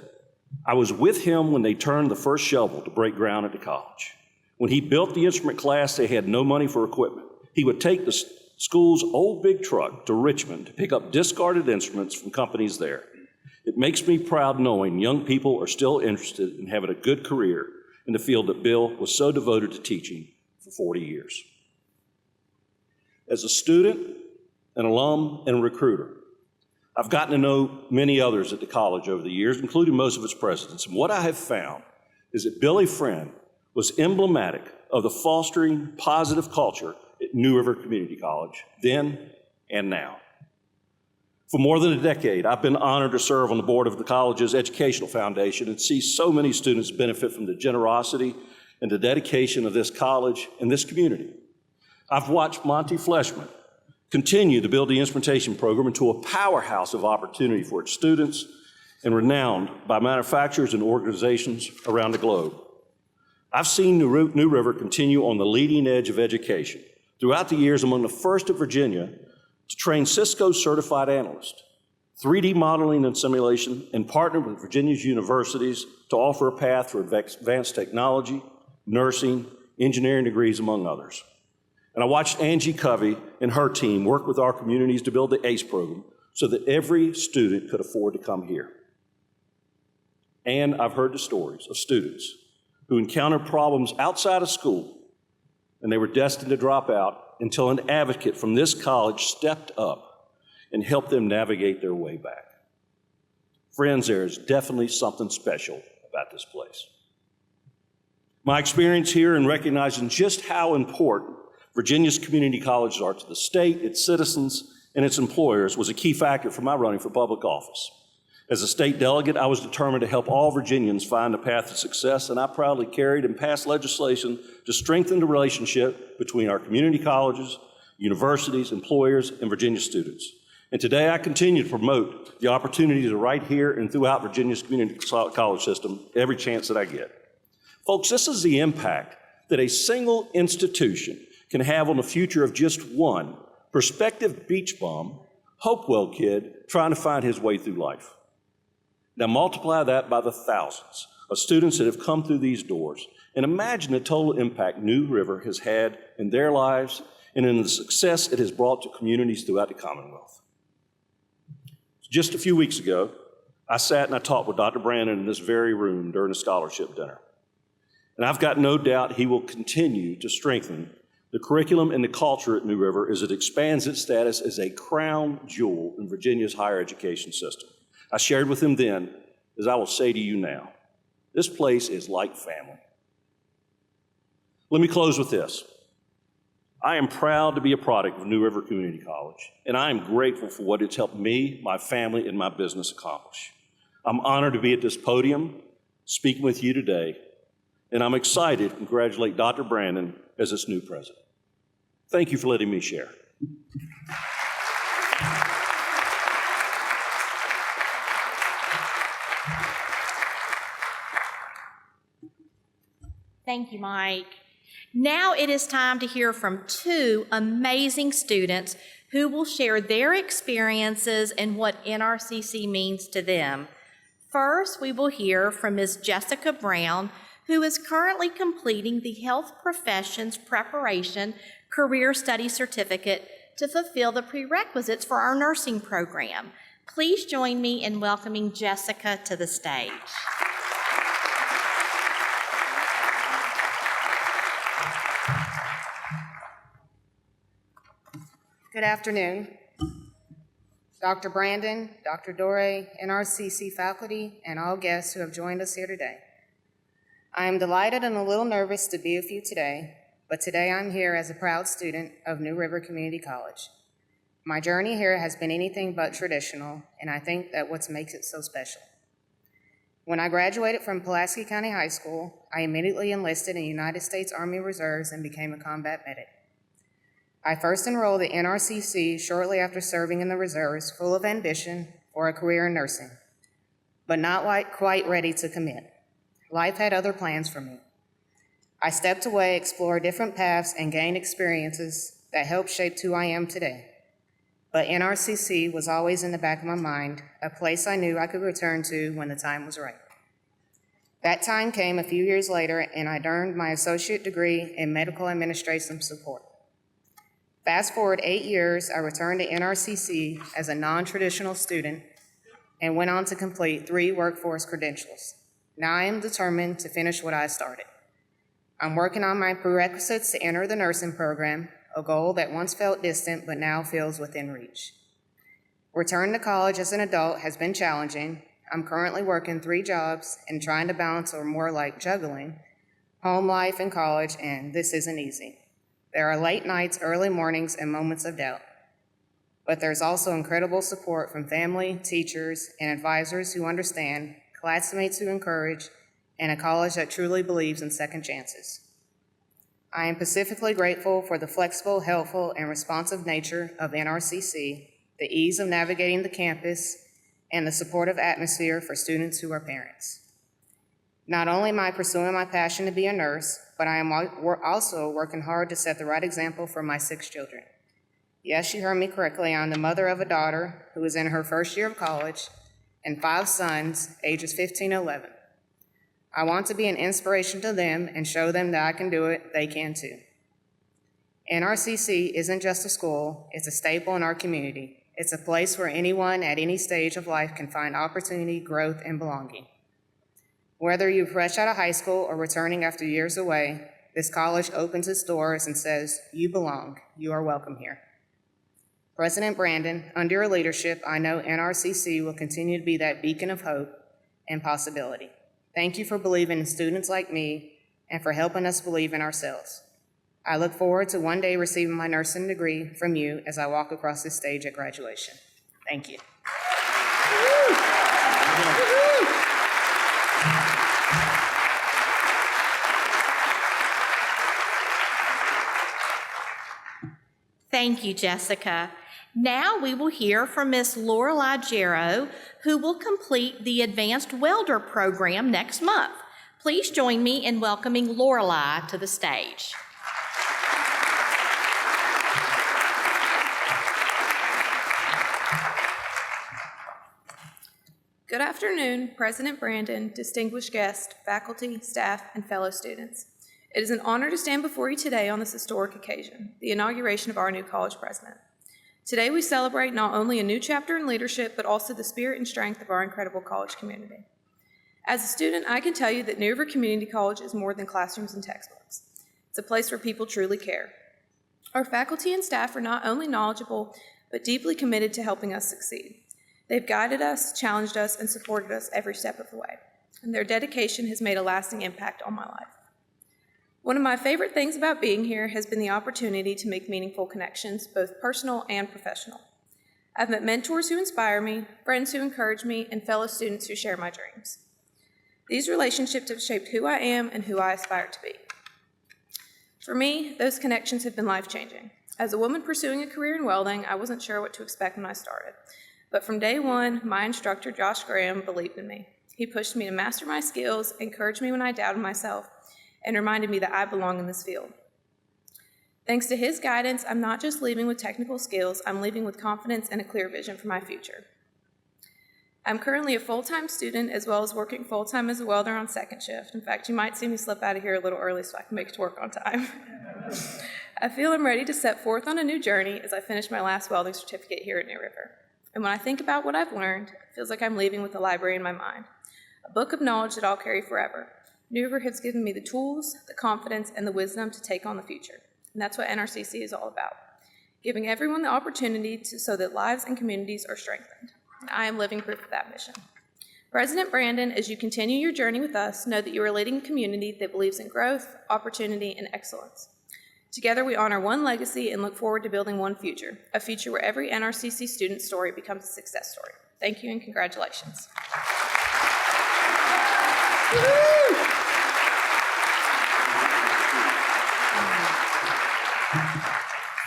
S18: "I was with him when they turned the first shovel to break ground at the college. When he built the instrument class, they had no money for equipment. He would take the school's old big truck to Richmond to pick up discarded instruments from companies there. It makes me proud knowing young people are still interested in having a good career in the field that Bill was so devoted to teaching for 40 years. As a student, an alum, and a recruiter, I've gotten to know many others at the college over the years, including most of its presidents. And what I have found is that Billy Friend was emblematic of the fostering positive culture at New River Community College, then and now. For more than a decade, I've been honored to serve on the board of the college's Educational Foundation and see so many students benefit from the generosity and the dedication of this college and this community. I've watched Monty Fleshman continue to build the instrumentation program into a powerhouse of opportunity for its students and renowned by manufacturers and organizations around the globe. I've seen New River continue on the leading edge of education, throughout the years among the first of Virginia to train Cisco certified analysts, 3D modeling and simulation, and partnered with Virginia's universities to offer a path for advanced technology, nursing, engineering degrees, among others. And I watched Angie Covey and her team work with our communities to build the ACE program so that every student could afford to come here. And I've heard the stories of students who encountered problems outside of school and they were destined to drop out until an advocate from this college stepped up and helped them navigate their way back. Friends, there is definitely something special about this place. My experience here in recognizing just how important Virginia's community colleges are to the state, its citizens, and its employers was a key factor for my running for public office. As a state delegate, I was determined to help all Virginians find a path to success, and I proudly carried and passed legislation to strengthen the relationship between our community colleges, universities, employers, and Virginia students. And today I continue to promote the opportunities right here and throughout Virginia's community college system every chance that I get. Folks, this is the impact that a single institution can have on the future of just one prospective beach bum, Hopewell kid, trying to find his way through life. Now multiply that by the thousands of students that have come through these doors, and imagine the total impact New River has had in their lives and in the success it has brought to communities throughout the Commonwealth. Just a few weeks ago, I sat and I talked with Dr. Brandon in this very room during a scholarship dinner. And I've got no doubt he will continue to strengthen the curriculum and the culture at New River as it expands its status as a crown jewel in Virginia's higher education system. I shared with him then, as I will say to you now, this place is like family. Let me close with this. I am proud to be a product of New River Community College, and I am grateful for what it's helped me, my family, and my business accomplish. I'm honored to be at this podium speaking with you today, and I'm excited to congratulate Dr. Brandon as its new president. Thank you for letting me share.
S1: Thank you, Mike. Now it is time to hear from two amazing students who will share their experiences and what NRCC means to them. First, we will hear from Ms. Jessica Brown, who is currently completing the Health Professions Preparation Career Study Certificate to fulfill the prerequisites for our nursing program. Please join me in welcoming Jessica to the stage.
S19: Good afternoon. Dr. Brandon, Dr. Dore, NRCC faculty, and all guests who have joined us here today. I am delighted and a little nervous to be with you today, but today I'm here as a proud student of New River Community College. My journey here has been anything but traditional, and I think that what makes it so special. When I graduated from Pulaski County High School, I immediately enlisted in United States Army Reserves and became a combat medic. I first enrolled at NRCC shortly after serving in the reserves, full of ambition for a career in nursing, but not quite ready to commit. Life had other plans for me. I stepped away, explored different paths, and gained experiences that helped shape who I am today. But NRCC was always in the back of my mind, a place I knew I could return to when the time was right. That time came a few years later, and I earned my associate degree in medical administration support. Fast forward 8 years, I returned to NRCC as a non-traditional student and went on to complete 3 workforce credentials. Now I am determined to finish what I started. I'm working on my prerequisites to enter the nursing program, a goal that once felt distant but now feels within reach. Returning to college as an adult has been challenging. I'm currently working 3 jobs and trying to balance, or more like juggling, home life and college, and this isn't easy. There are late nights, early mornings, and moments of doubt. But there's also incredible support from family, teachers, and advisors who understand, classmates who encourage, and a college that truly believes in second chances. I am specifically grateful for the flexible, helpful, and responsive nature of NRCC, the ease of navigating the campus, and the supportive atmosphere for students who are parents. Not only am I pursuing my passion to be a nurse, but I am also working hard to set the right example for my 6 children. Yes, you heard me correctly. I'm the mother of a daughter who is in her first year of college and 5 sons, ages 15 and 11. I want to be an inspiration to them and show them that I can do it, they can too. NRCC isn't just a school, it's a staple in our community. It's a place where anyone at any stage of life can find opportunity, growth, and belonging. Whether you're fresh out of high school or returning after years away, this college opens its doors and says, you belong, you are welcome here. President Brandon, under your leadership, I know NRCC will continue to be that beacon of hope and possibility. Thank you for believing in students like me and for helping us believe in ourselves. I look forward to one day receiving my nursing degree from you as I walk across this stage at graduation. Thank you.
S1: Thank you, Jessica. Now we will hear from Ms. Lorelei Jarrow, who will complete the Advanced Welder program next month. Please join me in welcoming Lorelei to the stage.
S20: Good afternoon, President Brandon, distinguished guests, faculty, staff, and fellow students. It is an honor to stand before you today on this historic occasion, the inauguration of our new college president. Today we celebrate not only a new chapter in leadership, but also the spirit and strength of our incredible college community. As a student, I can tell you that New River Community College is more than classrooms and textbooks. It's a place where people truly care. Our faculty and staff are not only knowledgeable, but deeply committed to helping us succeed. They've guided us, challenged us, and supported us every step of the way, and their dedication has made a lasting impact on my life. One of my favorite things about being here has been the opportunity to make meaningful connections, both personal and professional. I've met mentors who inspire me, friends who encourage me, and fellow students who share my dreams. These relationships have shaped who I am and who I aspire to be. For me, those connections have been life-changing. As a woman pursuing a career in welding, I wasn't sure what to expect when I started. But from day one, my instructor, Josh Graham, believed in me. He pushed me to master my skills, encouraged me when I doubted myself, and reminded me that I belong in this field. Thanks to his guidance, I'm not just leaving with technical skills, I'm leaving with confidence and a clear vision for my future. I'm currently a full-time student as well as working full-time as a welder on second shift. In fact, you might see me slip out of here a little early so I can make it to work on time. I feel I'm ready to set forth on a new journey as I finish my last welding certificate here at New River. And when I think about what I've learned, it feels like I'm leaving with a library in my mind, a book of knowledge that I'll carry forever. New River has given me the tools, the confidence, and the wisdom to take on the future. And that's what NRCC is all about, giving everyone the opportunity so that lives and communities are strengthened. And I am living proof of that mission. President Brandon, as you continue your journey with us, know that you are leading a community that believes in growth, opportunity, and excellence. Together, we honor one legacy and look forward to building one future, a future where every NRCC student's story becomes a success story. Thank you and congratulations.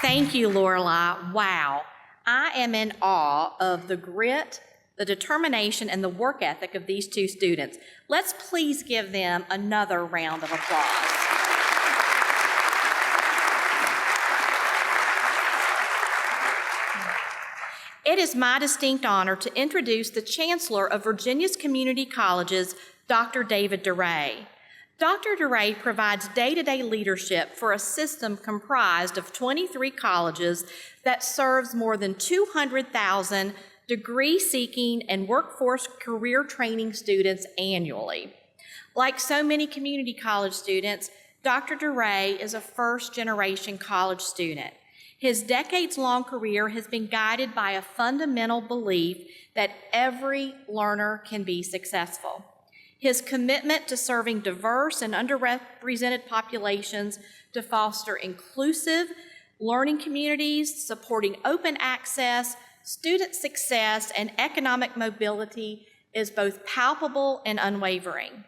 S1: Thank you, Lorelei. Wow. I am in awe of the grit, the determination, and the work ethic of these two students. Let's please give them another round of applause. It is my distinct honor to introduce the Chancellor of Virginia's Community Colleges, Dr. David DeRay. Dr. DeRay provides day-to-day leadership for a system comprised of 23 colleges that serves more than 200,000 degree-seeking and workforce career training students annually. Like so many community college students, Dr. DeRay is a first-generation college student. His decades-long career has been guided by a fundamental belief that every learner can be successful. His commitment to serving diverse and underrepresented populations to foster inclusive learning communities, supporting open access, student success, and economic mobility is both palpable and unwavering.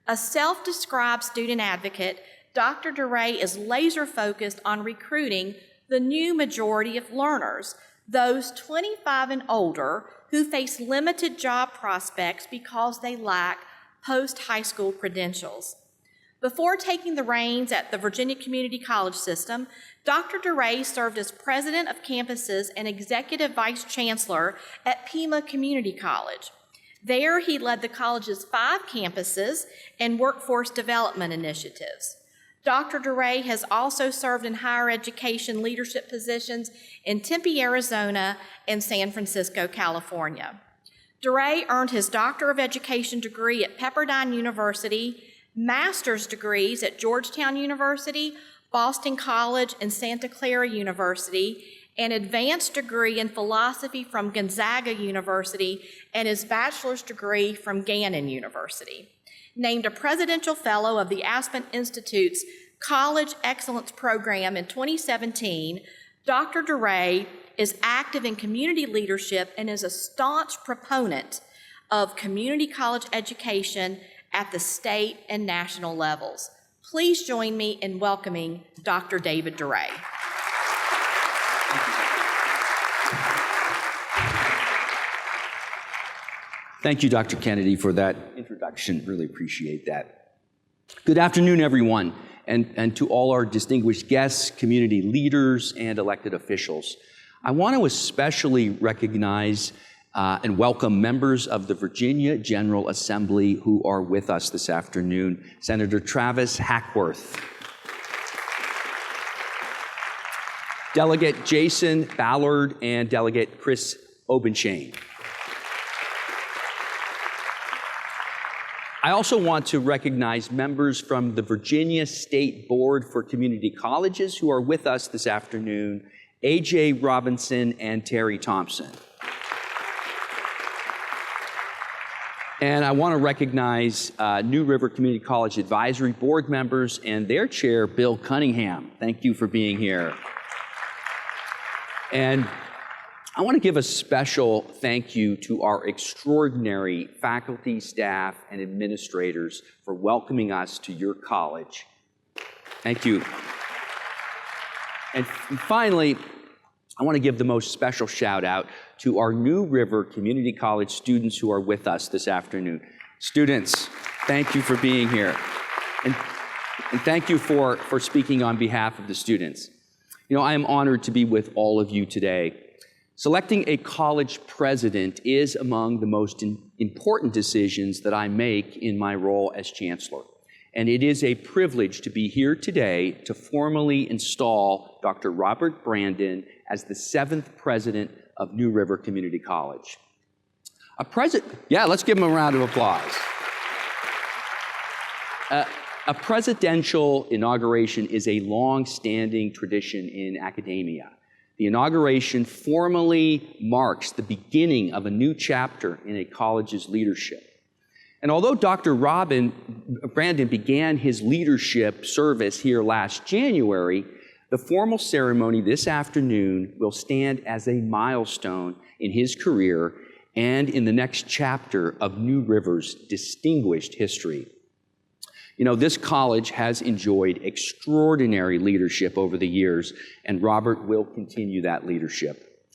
S1: A self-described student advocate, Dr. DeRay is laser-focused on recruiting the new majority of learners, those 25 and older who face limited job prospects because they lack post-high school credentials. Before taking the reins at the Virginia Community College System, Dr. DeRay served as president of campuses and executive vice chancellor at Pima Community College. There, he led the college's 5 campuses and workforce development initiatives. Dr. DeRay has also served in higher education leadership positions in Tempe, Arizona, and San Francisco, California. DeRay earned his Doctor of Education degree at Pepperdine University, master's degrees at Georgetown University, Boston College, and Santa Clara University, an advanced degree in philosophy from Gonzaga University, and his bachelor's degree from Gannon University. Named a Presidential Fellow of the Aspen Institute's College Excellence Program in 2017, Dr. DeRay is active in community leadership and is a staunch proponent of community college education at the state and national levels. Please join me in welcoming Dr. David DeRay.
S21: Thank you, Dr. Kennedy, for that introduction. Really appreciate that. Good afternoon, everyone, and to all our distinguished guests, community leaders, and elected officials. I want to especially recognize and welcome members of the Virginia General Assembly who are with us this afternoon. Senator Travis Hackworth, Delegate Jason Ballard, and Delegate Chris Obenchain. I also want to recognize members from the Virginia State Board for Community Colleges who are with us this afternoon, A.J. Robinson and Terry Thompson. And I want to recognize New River Community College Advisory Board members and their chair, Bill Cunningham. Thank you for being here. And I want to give a special thank you to our extraordinary faculty, staff, and administrators for welcoming us to your college. Thank you. And finally, I want to give the most special shout out to our New River Community College students who are with us this afternoon. Students, thank you for being here. And thank you for speaking on behalf of the students. You know, I am honored to be with all of you today. Selecting a college president is among the most important decisions that I make in my role as chancellor. And it is a privilege to be here today to formally install Dr. Robert Brandon as the 7th president of New River Community College. Yeah, let's give him a round of applause. A presidential inauguration is a long-standing tradition in academia. The inauguration formally marks the beginning of a new chapter in a college's leadership. And although Dr. Brandon began his leadership service here last January, the formal ceremony this afternoon will stand as a milestone in his career and in the next chapter of New River's distinguished history. You know, this college has enjoyed extraordinary leadership over the years, and Robert will continue that leadership.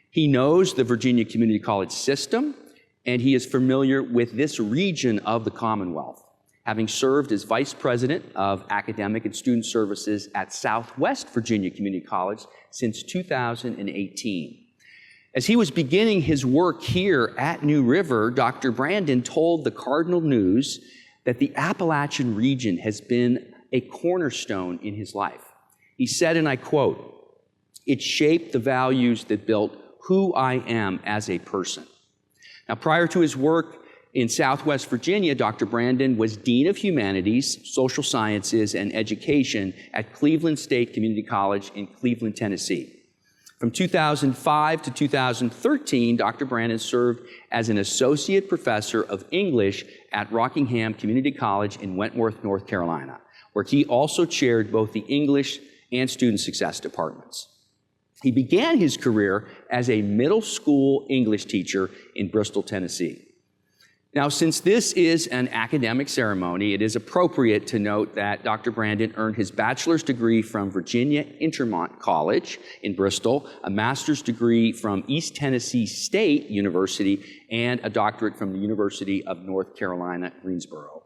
S21: He knows the Virginia Community College system, and he is familiar with this region of the Commonwealth, having served as Vice President of Academic and Student Services at Southwest Virginia Community College since 2018. As he was beginning his work here at New River, Dr. Brandon told the Cardinal News that the Appalachian region has been a cornerstone in his life. He said, and I quote, "It shaped the values that built who I am as a person." Now, prior to his work in Southwest Virginia, Dr. Brandon was Dean of Humanities, Social Sciences, and Education at Cleveland State Community College in Cleveland, Tennessee. From 2005 to 2013, Dr. Brandon served as an associate professor of English at Rockingham Community College in Wentworth, North Carolina, where he also chaired both the English and Student Success departments. He began his career as a middle school English teacher in Bristol, Tennessee. Now, since this is an academic ceremony, it is appropriate to note that Dr. Brandon earned his bachelor's degree from Virginia Intermont College in Bristol, a master's degree from East Tennessee State University, and a doctorate from the University of North Carolina, Greensboro.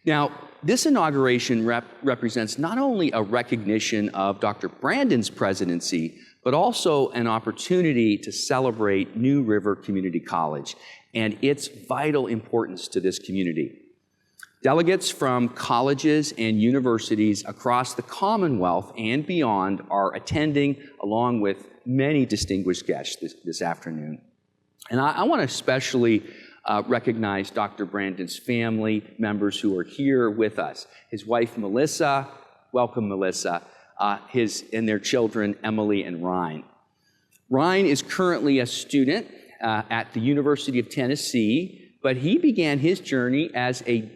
S21: Now, this inauguration represents not only a recognition of Dr. Brandon's presidency, but also an opportunity to celebrate New River Community College and its vital importance to this community. Delegates from colleges and universities across the Commonwealth and beyond are attending, along with many distinguished guests this afternoon. And I want to especially recognize Dr. Brandon's family members who are here with us. His wife, Melissa, welcome, Melissa, and their children, Emily and Ryan. Ryan is currently a student at the University of Tennessee, but he began his journey as I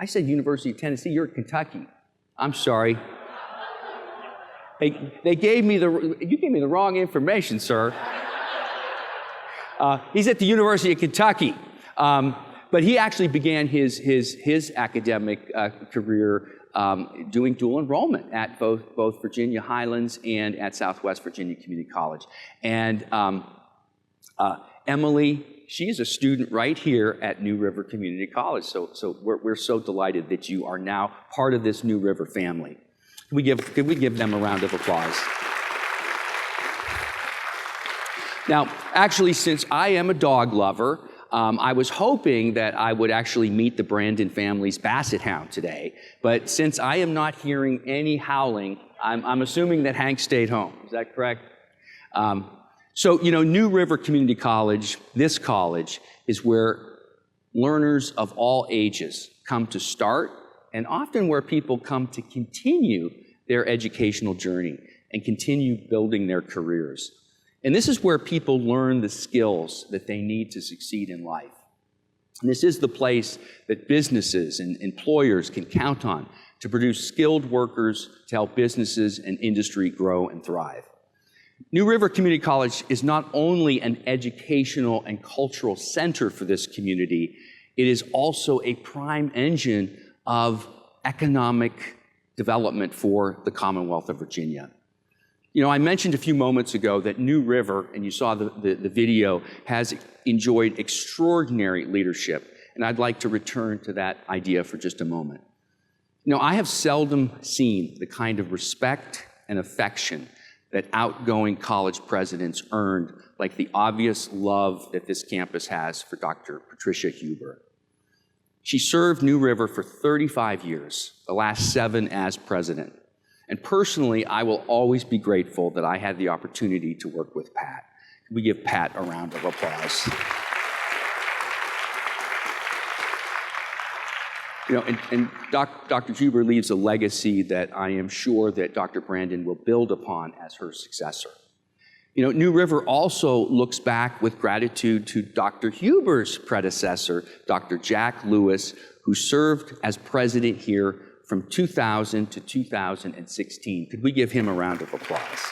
S21: said University of Tennessee, you're at Kentucky. I'm sorry. You gave me the wrong information, sir. He's at the University of Kentucky. But he actually began his academic career doing dual enrollment at both Virginia Highlands and at Southwest Virginia Community College. And Emily, she's a student right here at New River Community College. So we're so delighted that you are now part of this New River family. Could we give them a round of applause? Now, actually, since I am a dog lover, I was hoping that I would actually meet the Brandon family's basset hound today. But since I am not hearing any howling, I'm assuming that Hank stayed home. Is that correct? So, New River Community College, this college, is where learners of all ages come to start, and often where people come to continue their educational journey and continue building their careers. And this is where people learn the skills that they need to succeed in life. And this is the place that businesses and employers can count on to produce skilled workers to help businesses and industry grow and thrive. New River Community College is not only an educational and cultural center for this community, it is also a prime engine of economic development for the Commonwealth of Virginia. I mentioned a few moments ago that New River, and you saw the video, has enjoyed extraordinary leadership, and I'd like to return to that idea for just a moment. I have seldom seen the kind of respect and affection that outgoing college presidents earned, like the obvious love that this campus has for Dr. Patricia Huber. She served New River for 35 years, the last 7 as president. And personally, I will always be grateful that I had the opportunity to work with Pat. Can we give Pat a round of applause? And Dr. Huber leaves a legacy that I am sure that Dr. Brandon will build upon as her successor. New River also looks back with gratitude to Dr. Huber's predecessor, Dr. Jack Lewis, who served as president here from 2000 to 2016. Could we give him a round of applause?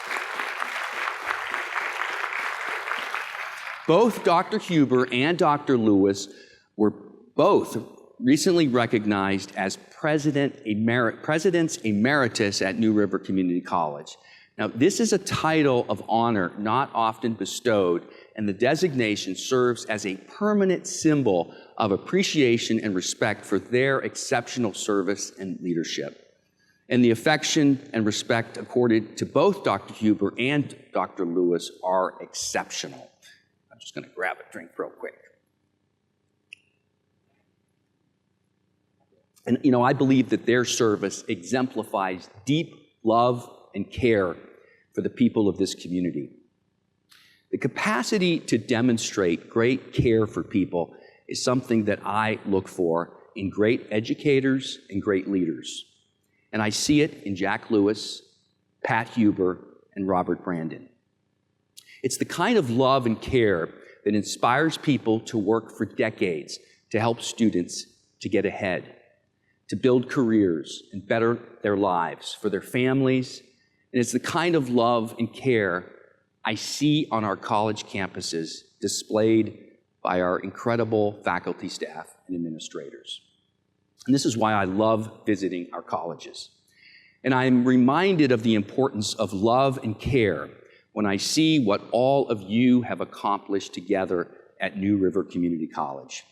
S21: Both Dr. Huber and Dr. Lewis were both recently recognized as Presidents Emeritus at New River Community College. Now, this is a title of honor not often bestowed, and the designation serves as a permanent symbol of appreciation and respect for their exceptional service and leadership. And the affection and respect accorded to both Dr. Huber and Dr. Lewis are exceptional. I'm just going to grab a drink real quick. And, I believe that their service exemplifies deep love and care for the people of this community. The capacity to demonstrate great care for people is something that I look for in great educators and great leaders. And I see it in Jack Lewis, Pat Huber, and Robert Brandon. It's the kind of love and care that inspires people to work for decades to help students to get ahead, to build careers and better their lives for their families. And it's the kind of love and care I see on our college campuses displayed by our incredible faculty, staff, and administrators. And this is why I love visiting our colleges. And I'm reminded of the importance of love and care when I see what all of you have accomplished together at New River Community College.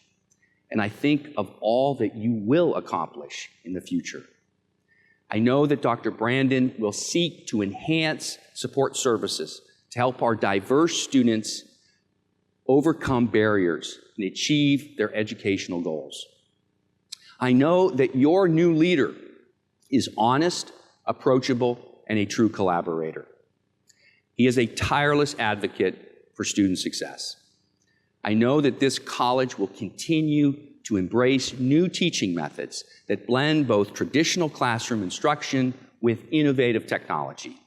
S21: And I think of all that you will accomplish in the future. I know that Dr. Brandon will seek to enhance support services to help our diverse students overcome barriers and achieve their educational goals. I know that your new leader is honest, approachable, and a true collaborator. He is a tireless advocate for student success. I know that this college will continue to embrace new teaching methods that blend both traditional classroom instruction with innovative technology.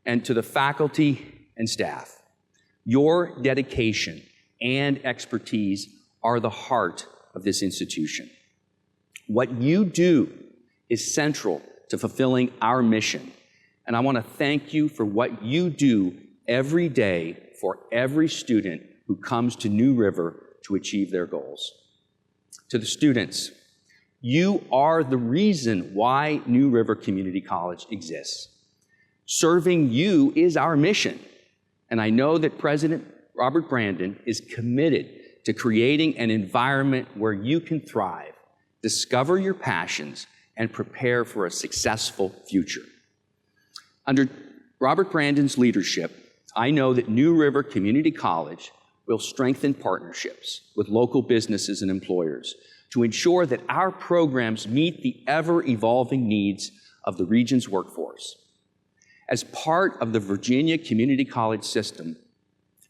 S21: And to the faculty and staff. Your dedication and expertise are the heart of this institution. What you do is central to fulfilling our mission, and I want to thank you for what you do every day for every student who comes to New River to achieve their goals. To the students, you are the reason why New River Community College exists. Serving you is our mission, and I know that President Robert Brandon is committed to creating an environment where you can thrive, discover your passions, and prepare for a successful future. Under Robert Brandon's leadership, I know that New River Community College will strengthen partnerships with local businesses and employers to ensure that our programs meet the ever-evolving needs of the region's workforce. As part of the Virginia Community College system,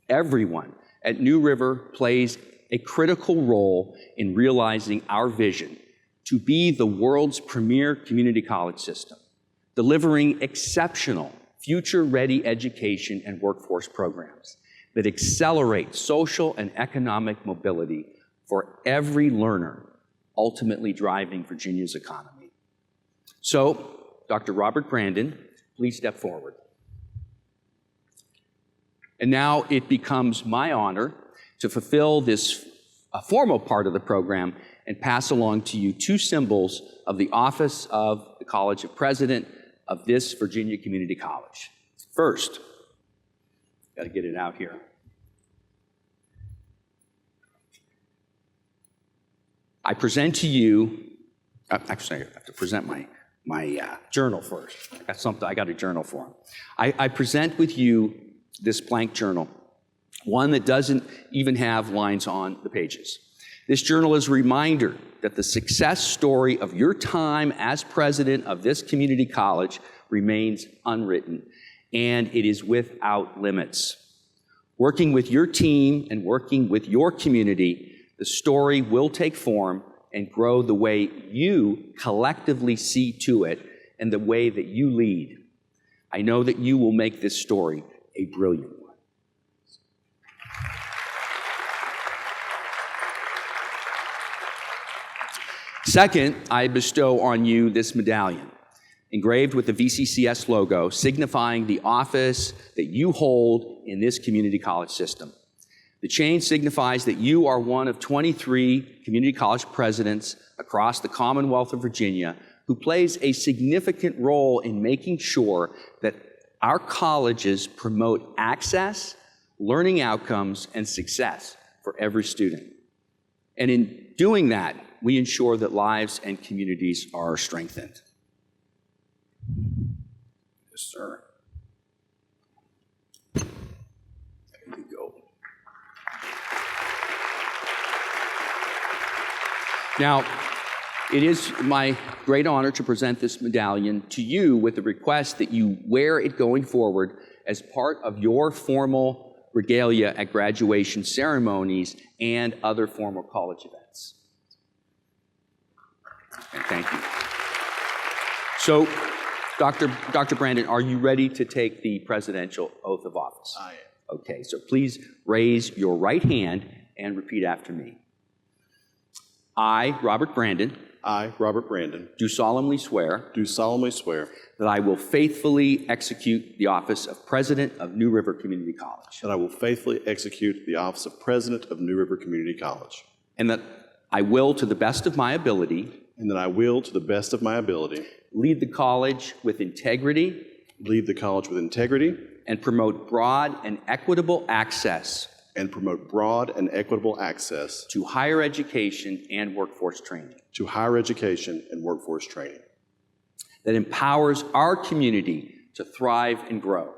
S21: everyone at New River plays a critical role in realizing our vision to be the world's premier community college system, delivering exceptional, future-ready education and workforce programs that accelerate social and economic mobility for every learner, ultimately driving Virginia's economy. So, Dr. Robert Brandon, please step forward. And now it becomes my honor to fulfill this formal part of the program and pass along to you two symbols of the office of the College of President of this Virginia Community College. First, got to get it out here. I present to you, actually I have to present my journal first. I got a journal for him. I present with you this blank journal, one that doesn't even have lines on the pages. This journal is a reminder that the success story of your time as president of this community college remains unwritten, and it is without limits. Working with your team and working with your community, the story will take form and grow the way you collectively see to it and the way that you lead. I know that you will make this story a brilliant one. Second, I bestow on you this medallion, engraved with the VCCS logo, signifying the office that you hold in this community college system. The chain signifies that you are one of 23 community college presidents across the Commonwealth of Virginia who plays a significant role in making sure that our colleges promote access, learning outcomes, and success for every student. And in doing that, we ensure that lives and communities are strengthened. Yes, sir. There we go. Now, it is my great honor to present this medallion to you with the request that you wear it going forward as part of your formal regalia at graduation ceremonies and other formal college events. And thank you. So, Dr. Brandon, are you ready to take the presidential oath of office?
S2: I am.
S21: Okay, so please raise your right hand and repeat after me. I, Robert Brandon, do solemnly swear that I will faithfully execute the office of President of New River Community College.
S2: That I will faithfully execute the office of President of New River Community College.
S21: And that I will, to the best of my ability, lead the college with integrity, and promote broad and equitable access to higher education and workforce training. That empowers our community to thrive and grow.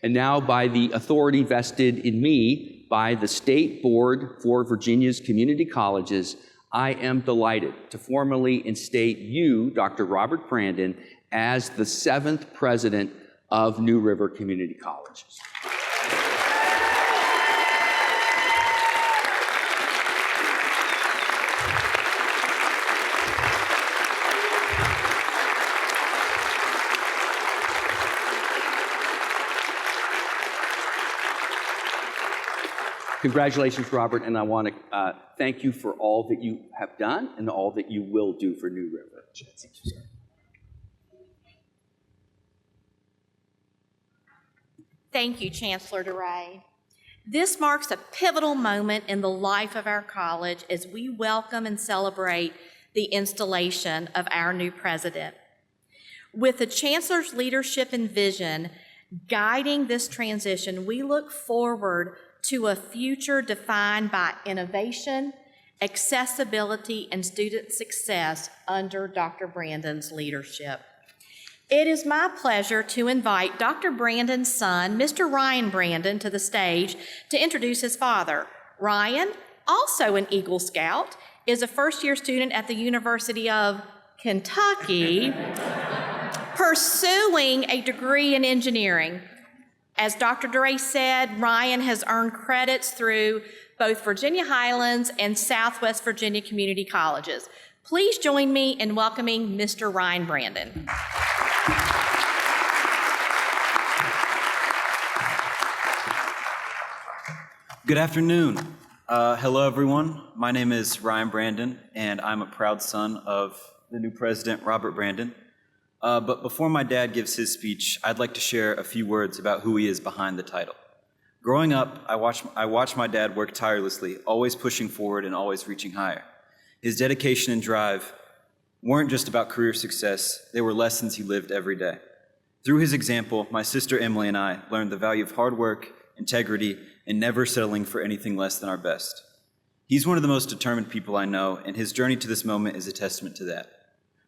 S21: And now, by the authority vested in me by the State Board for Virginia's Community Colleges, I am delighted to formally instate you, Dr. Robert Brandon, as the 7th President of New River Community Colleges. Congratulations, Robert, and I want to thank you for all that you have done and all that you will do for New River.
S1: Thank you, Chancellor DeRay. This marks a pivotal moment in the life of our college as we welcome and celebrate the installation of our new president. With the Chancellor's leadership and vision guiding this transition, we look forward to a future defined by innovation, accessibility, and student success under Dr. Brandon's leadership. It is my pleasure to invite Dr. Brandon's son, Mr. Ryan Brandon, to the stage to introduce his father. Ryan, also an Eagle Scout, is a first-year student at the University of Kentucky, pursuing a degree in engineering. As Dr. DeRay said, Ryan has earned credits through both Virginia Highlands and Southwest Virginia Community Colleges. Please join me in welcoming Mr. Ryan Brandon.
S3: Good afternoon. Hello, everyone. My name is Ryan Brandon, and I'm a proud son of the new president, Robert Brandon. But before my dad gives his speech, I'd like to share a few words about who he is behind the title. Growing up, I watched my dad work tirelessly, always pushing forward and always reaching higher. His dedication and drive weren't just about career success, they were lessons he lived every day. Through his example, my sister Emily and I learned the value of hard work, integrity, and never settling for anything less than our best. He's one of the most determined people I know, and his journey to this moment is a testament to that.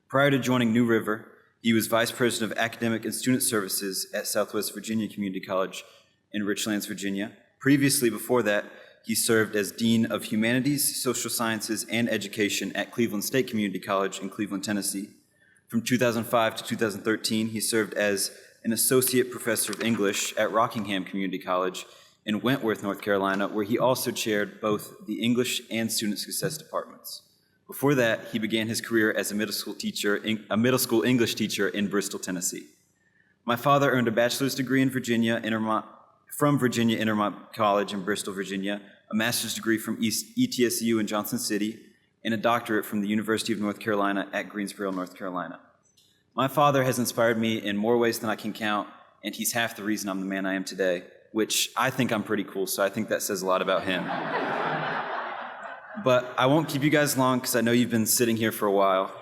S3: Prior to joining New River, he was Vice President of Academic and Student Services at Southwest Virginia Community College in Richlands, Virginia. Previously, before that, he served as Dean of Humanities, Social Sciences, and Education at Cleveland State Community College in Cleveland, Tennessee. From 2005 to 2013, he served as an Associate Professor of English at Rockingham Community College in Wentworth, North Carolina, where he also chaired both the English and Student Success departments. Before that, he began his career as a middle school English teacher in Bristol, Tennessee. My father earned a bachelor's degree in from Virginia Intermont College in Bristol, Virginia, a master's degree from ETSU in Johnson City, and a doctorate from the University of North Carolina at Greensboro, North Carolina. My father has inspired me in more ways than I can count, and he's half the reason I'm the man I am today, which I think I'm pretty cool, so I think that says a lot about him. But I won't keep you guys long because I know you've been sitting here for a while.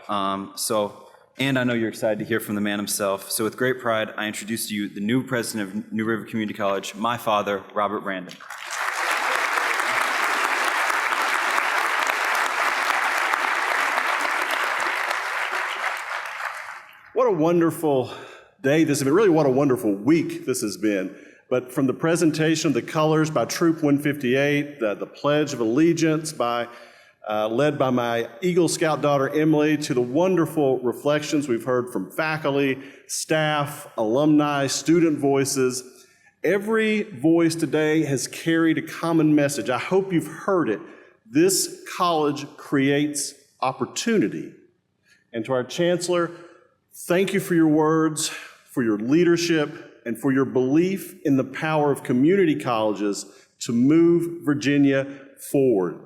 S3: And I know you're excited to hear from the man himself. So with great pride, I introduce to you the new president of New River Community College, my father, Robert Brandon.
S2: What a wonderful day this has been. Really, what a wonderful week this has been. But from the presentation of the colors by Troop 158, the Pledge of Allegiance led by my Eagle Scout daughter Emily, to the wonderful reflections we've heard from faculty, staff, alumni, student voices. Every voice today has carried a common message. I hope you've heard it. This college creates opportunity. And to our Chancellor, thank you for your words, for your leadership, and for your belief in the power of community colleges to move Virginia forward.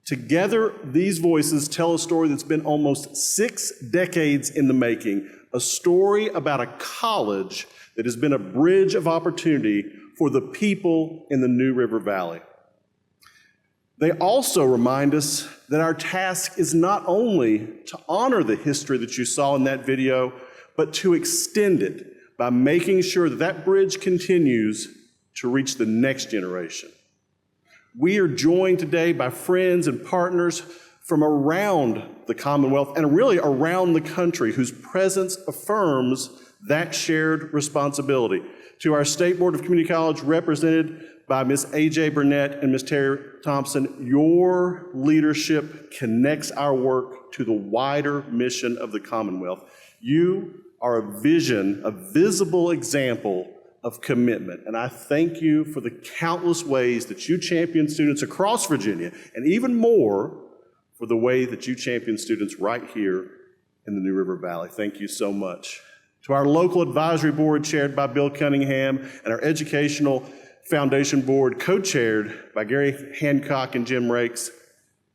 S2: Together, these voices tell a story that's been almost 6 decades in the making, a story about a college that has been a bridge of opportunity for the people in the New River Valley. They also remind us that our task is not only to honor the history that you saw in that video, but to extend it by making sure that that bridge continues to reach the next generation. We are joined today by friends and partners from around the Commonwealth and really around the country whose presence affirms that shared responsibility. To our State Board of Community College, represented by Ms. A.J. Burnett and Ms. Terry Thompson, your leadership connects our work to the wider mission of the Commonwealth. You are a visible example of commitment. And I thank you for the countless ways that you champion students across Virginia, and even more for the way that you champion students right here in the New River Valley. Thank you so much. To our local advisory board chaired by Bill Cunningham and our educational Foundation Board, co-chaired by Gary Hancock and Jim Rakes,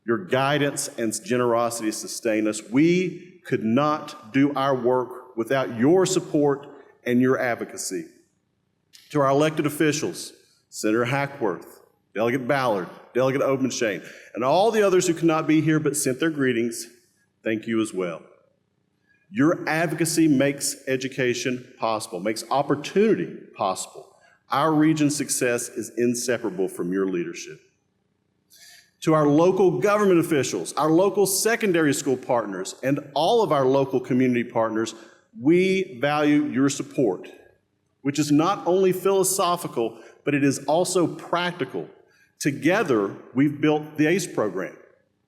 S2: your guidance and generosity sustain us. We could not do our work without your support and your advocacy. To our elected officials, Senator Hackworth, Delegate Ballard, Delegate Obenshain, and all the others who could not be here but sent their greetings, thank you as well. Your advocacy makes education possible, makes opportunity possible. Our region's success is inseparable from your leadership. To our local government officials, our local secondary school partners, and all of our local community partners, we value your support, which is not only philosophical, but it is also practical. Together, we've built the ACE program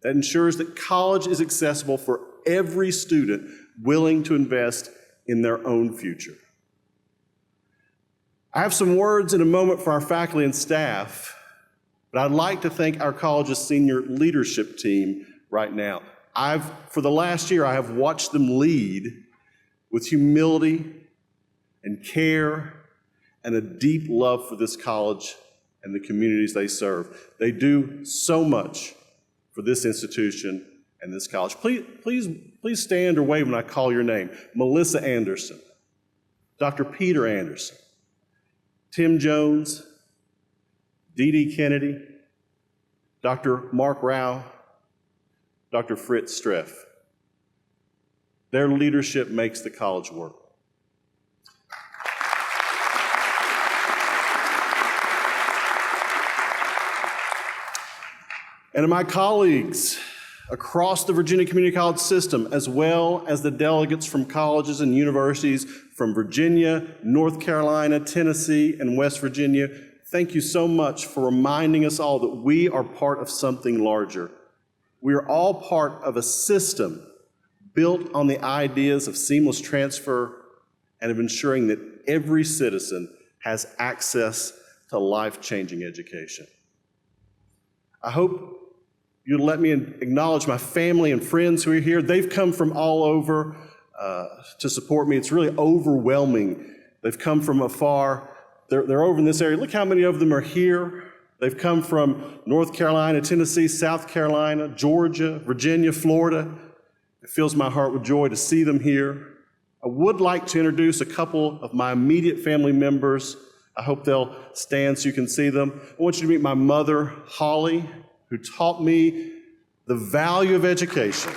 S2: that ensures that college is accessible for every student willing to invest in their own future. I have some words in a moment for our faculty and staff, but I'd like to thank our college's senior leadership team right now. For the last year, I have watched them lead with humility and care and a deep love for this college and the communities they serve. They do so much for this institution and this college. Please stand or wave when I call your name. Melissa Anderson, Dr. Peter Anderson, Tim Jones, Dee Dee Kennedy, Dr. Mark Rao, Dr. Fritz Streff. Their leadership makes the college work. And to my colleagues across the Virginia Community College system, as well as the delegates from colleges and universities from Virginia, North Carolina, Tennessee, and West Virginia, thank you so much for reminding us all that we are part of something larger. We are all part of a system built on the ideas of seamless transfer and of ensuring that every citizen has access to life-changing education. I hope you'll let me acknowledge my family and friends who are here. They've come from all over to support me. It's really overwhelming. They've come from afar. They're over in this area. Look how many of them are here. They've come from North Carolina, Tennessee, South Carolina, Georgia, Virginia, Florida. It fills my heart with joy to see them here. I would like to introduce a couple of my immediate family members. I hope they'll stand so you can see them. I want you to meet my mother, Holly, who taught me the value of education.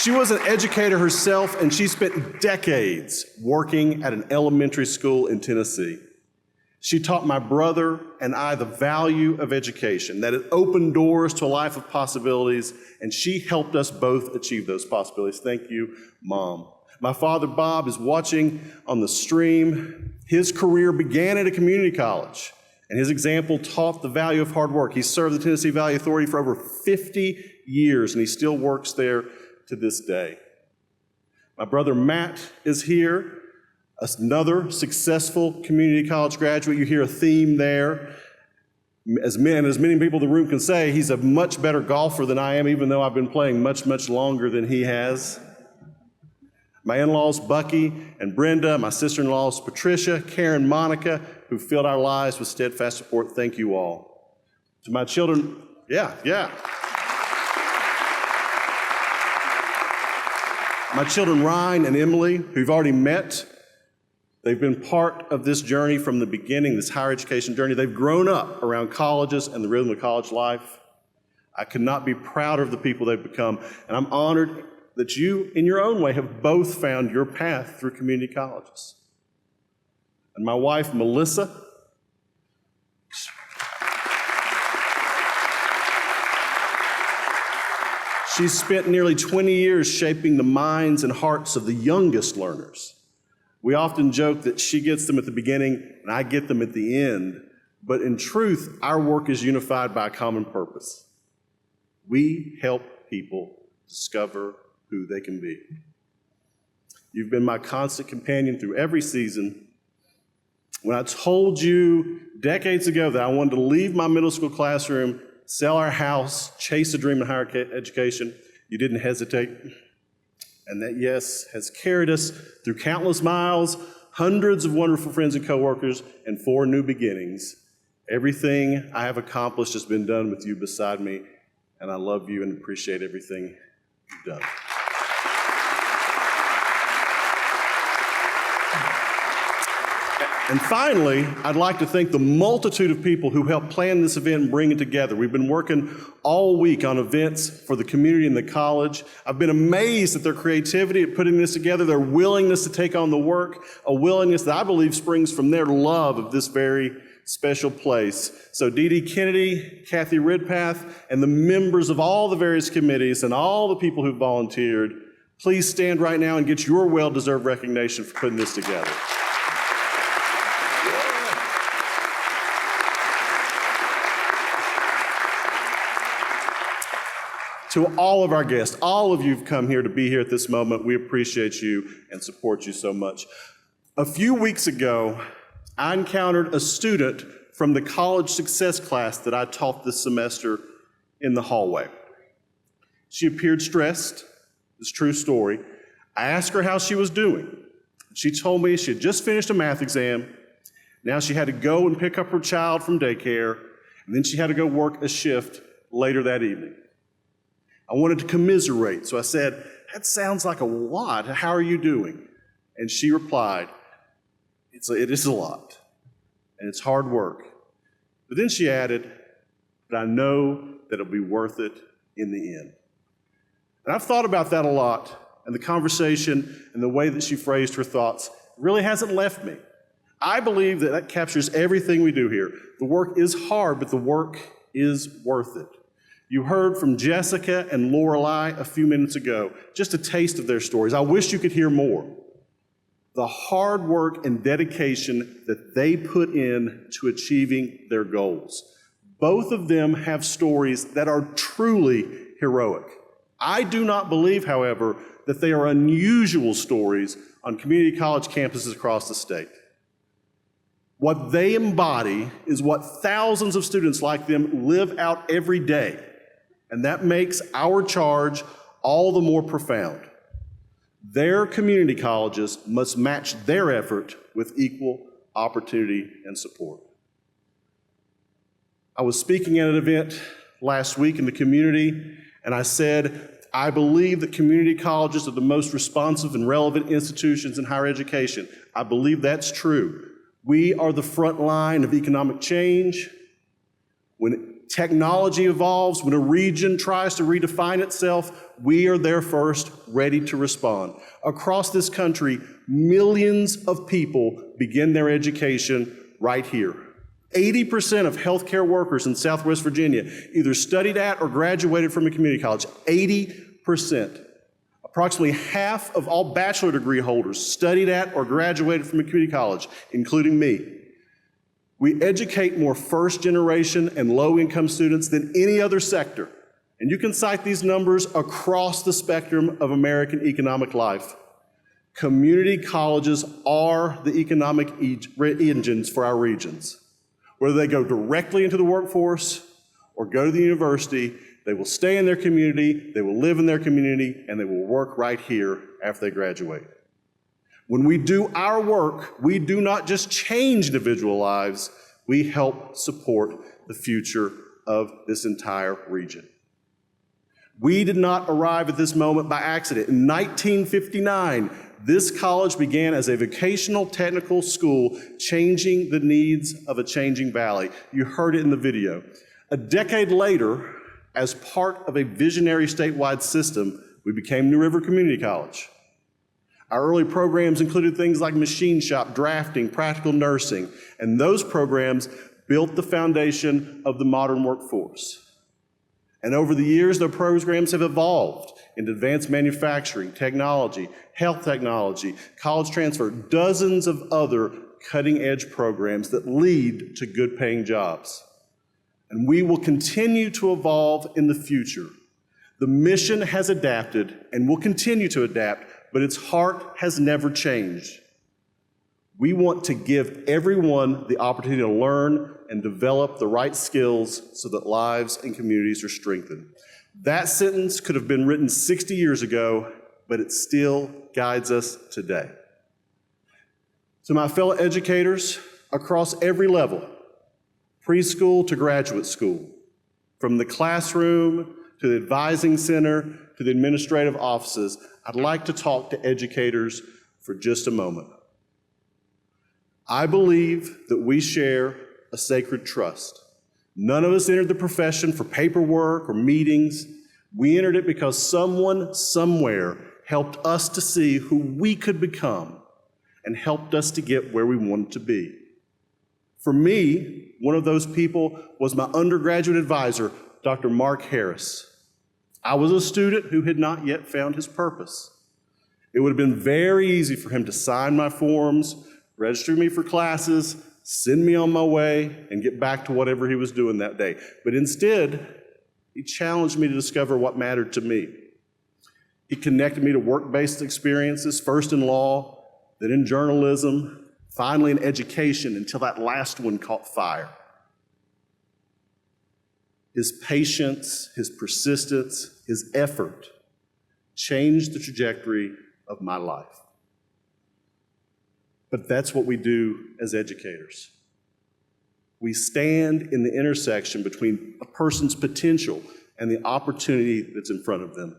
S2: She was an educator herself, and she spent decades working at an elementary school in Tennessee. She taught my brother and I the value of education, that it opened doors to a life of possibilities, and she helped us both achieve those possibilities. Thank you, Mom. My father, Bob, is watching on the stream. His career began at a community college, and his example taught the value of hard work. He served the Tennessee Valley Authority for over 50 years, and he still works there to this day. My brother, Matt, is here, another successful community college graduate. You hear a theme there. As many people in the room can say, he's a much better golfer than I am, even though I've been playing much, much longer than he has. My in-laws, Bucky and Brenda, my sister-in-laws, Patricia, Karen, Monica, who filled our lives with steadfast support, thank you all. To my children, my children, Ryan and Emily, who you've already met, they've been part of this journey from the beginning, this higher education journey. They've grown up around colleges and the rhythm of college life. I could not be prouder of the people they've become, and I'm honored that you, in your own way, have both found your path through community colleges. And my wife, Melissa, she's spent nearly 20 years shaping the minds and hearts of the youngest learners. We often joke that she gets them at the beginning and I get them at the end, but in truth, our work is unified by a common purpose. We help people discover who they can be. You've been my constant companion through every season. When I told you decades ago that I wanted to leave my middle school classroom, sell our house, chase a dream in higher education, you didn't hesitate. And that yes has carried us through countless miles hundreds of wonderful friends and coworkers, and 4 new beginnings. Everything I have accomplished has been done with you beside me, and I love you and appreciate everything you've done. And finally, I'd like to thank the multitude of people who helped plan this event and bring it together. We've been working all week on events for the community and the college. I've been amazed at their creativity at putting this together, their willingness to take on the work, a willingness that I believe springs from their love of this very special place. So Dee Dee Kennedy, Kathy Ridpath, and the members of all the various committees and all the people who volunteered, please stand right now and get your well-deserved recognition for putting this together. To all of our guests, all of you who've come here to be here at this moment, we appreciate you and support you so much. A few weeks ago, I encountered a student from the college success class that I taught this semester in the hallway. She appeared stressed. It's a true story. I asked her how she was doing. She told me she had just finished a math exam. Now she had to go and pick up her child from daycare, and then she had to go work a shift later that evening. I wanted to commiserate, so I said, "That sounds like a lot. How are you doing?" And she replied, "It is a lot, and it's hard work." But then she added, "But I know that it'll be worth it in the end." And I've thought about that a lot, and the conversation and the way that she phrased her thoughts really hasn't left me. I believe that that captures everything we do here. The work is hard, but the work is worth it. You heard from Jessica and Lorelei a few minutes ago, just a taste of their stories. I wish you could hear more. The hard work and dedication that they put in to achieving their goals. Both of them have stories that are truly heroic. I do not believe, however, that they are unusual stories on community college campuses across the state. What they embody is what thousands of students like them live out every day. And that makes our charge all the more profound. Their community colleges must match their effort with equal opportunity and support. I was speaking at an event last week in the community, and I said, I believe that community colleges are the most responsive and relevant institutions in higher education. I believe that's true. We are the front line of economic change. When technology evolves, when a region tries to redefine itself, we are there first, ready to respond. Across this country, millions of people begin their education right here. 80% of healthcare workers in Southwest Virginia either studied at or graduated from a community college. 80%. Approximately half of all bachelor degree holders studied at or graduated from a community college, including me. We educate more first-generation and low-income students than any other sector. And you can cite these numbers across the spectrum of American economic life. Community colleges are the economic engines for our regions. Whether they go directly into the workforce or go to the university, they will stay in their community, they will live in their community, and they will work right here after they graduate. When we do our work, we do not just change individual lives, we help support the future of this entire region. We did not arrive at this moment by accident. In 1959, this college began as a vocational technical school, changing the needs of a changing valley. You heard it in the video. A decade later, as part of a visionary statewide system, we became New River Community College. Our early programs included things like machine shop, drafting, practical nursing, and those programs built the foundation of the modern workforce. And over the years, the programs have evolved into advanced manufacturing, technology, health technology, college transfer, dozens of other cutting-edge programs that lead to good-paying jobs. And we will continue to evolve in the future. The mission has adapted and will continue to adapt, but its heart has never changed. We want to give everyone the opportunity to learn and develop the right skills so that lives and communities are strengthened. That sentence could have been written 60 years ago, but it still guides us today. To my fellow educators across every level, preschool to graduate school, from the classroom to the advising center to the administrative offices, I'd like to talk to educators for just a moment. I believe that we share a sacred trust. None of us entered the profession for paperwork or meetings. We entered it because someone somewhere helped us to see who we could become and helped us to get where we wanted to be. For me, one of those people was my undergraduate advisor, Dr. Mark Harris. I was a student who had not yet found his purpose. It would have been very easy for him to sign my forms, register me for classes, send me on my way, and get back to whatever he was doing that day. But instead, he challenged me to discover what mattered to me. He connected me to work-based experiences, first in law, then in journalism, finally in education, until that last one caught fire. His patience, his persistence, his effort changed the trajectory of my life. But that's what we do as educators. We stand in the intersection between a person's potential and the opportunity that's in front of them.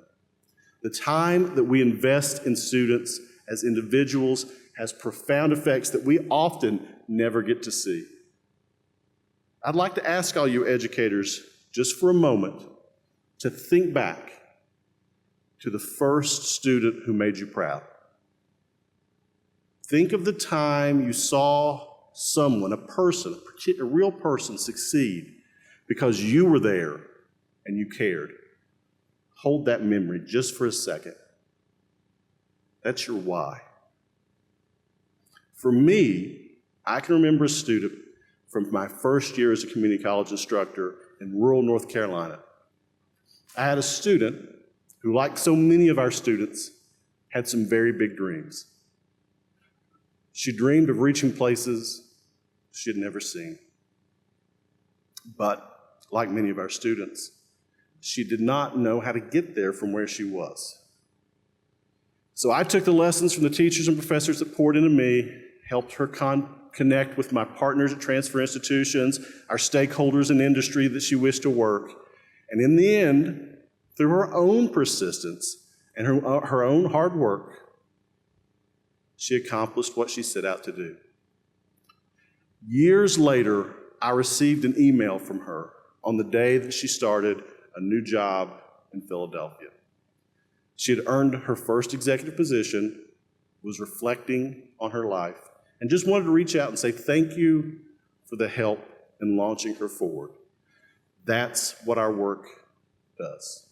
S2: The time that we invest in students as individuals has profound effects that we often never get to see. I'd like to ask all you educators just for a moment to think back to the first student who made you proud. Think of the time you saw someone, a person, a real person succeed because you were there and you cared. Hold that memory just for a second. That's your why. For me, I can remember a student from my first year as a community college instructor in rural North Carolina. I had a student who, like so many of our students, had some very big dreams. She dreamed of reaching places she had never seen. But, like many of our students, she did not know how to get there from where she was. So I took the lessons from the teachers and professors that poured into me, helped her connect with my partners at transfer institutions, our stakeholders in industry that she wished to work, and in the end, through her own persistence and her own hard work, she accomplished what she set out to do. Years later, I received an email from her on the day that she started a new job in Philadelphia. She had earned her first executive position, was reflecting on her life, and just wanted to reach out and say thank you for the help in launching her forward. That's what our work does.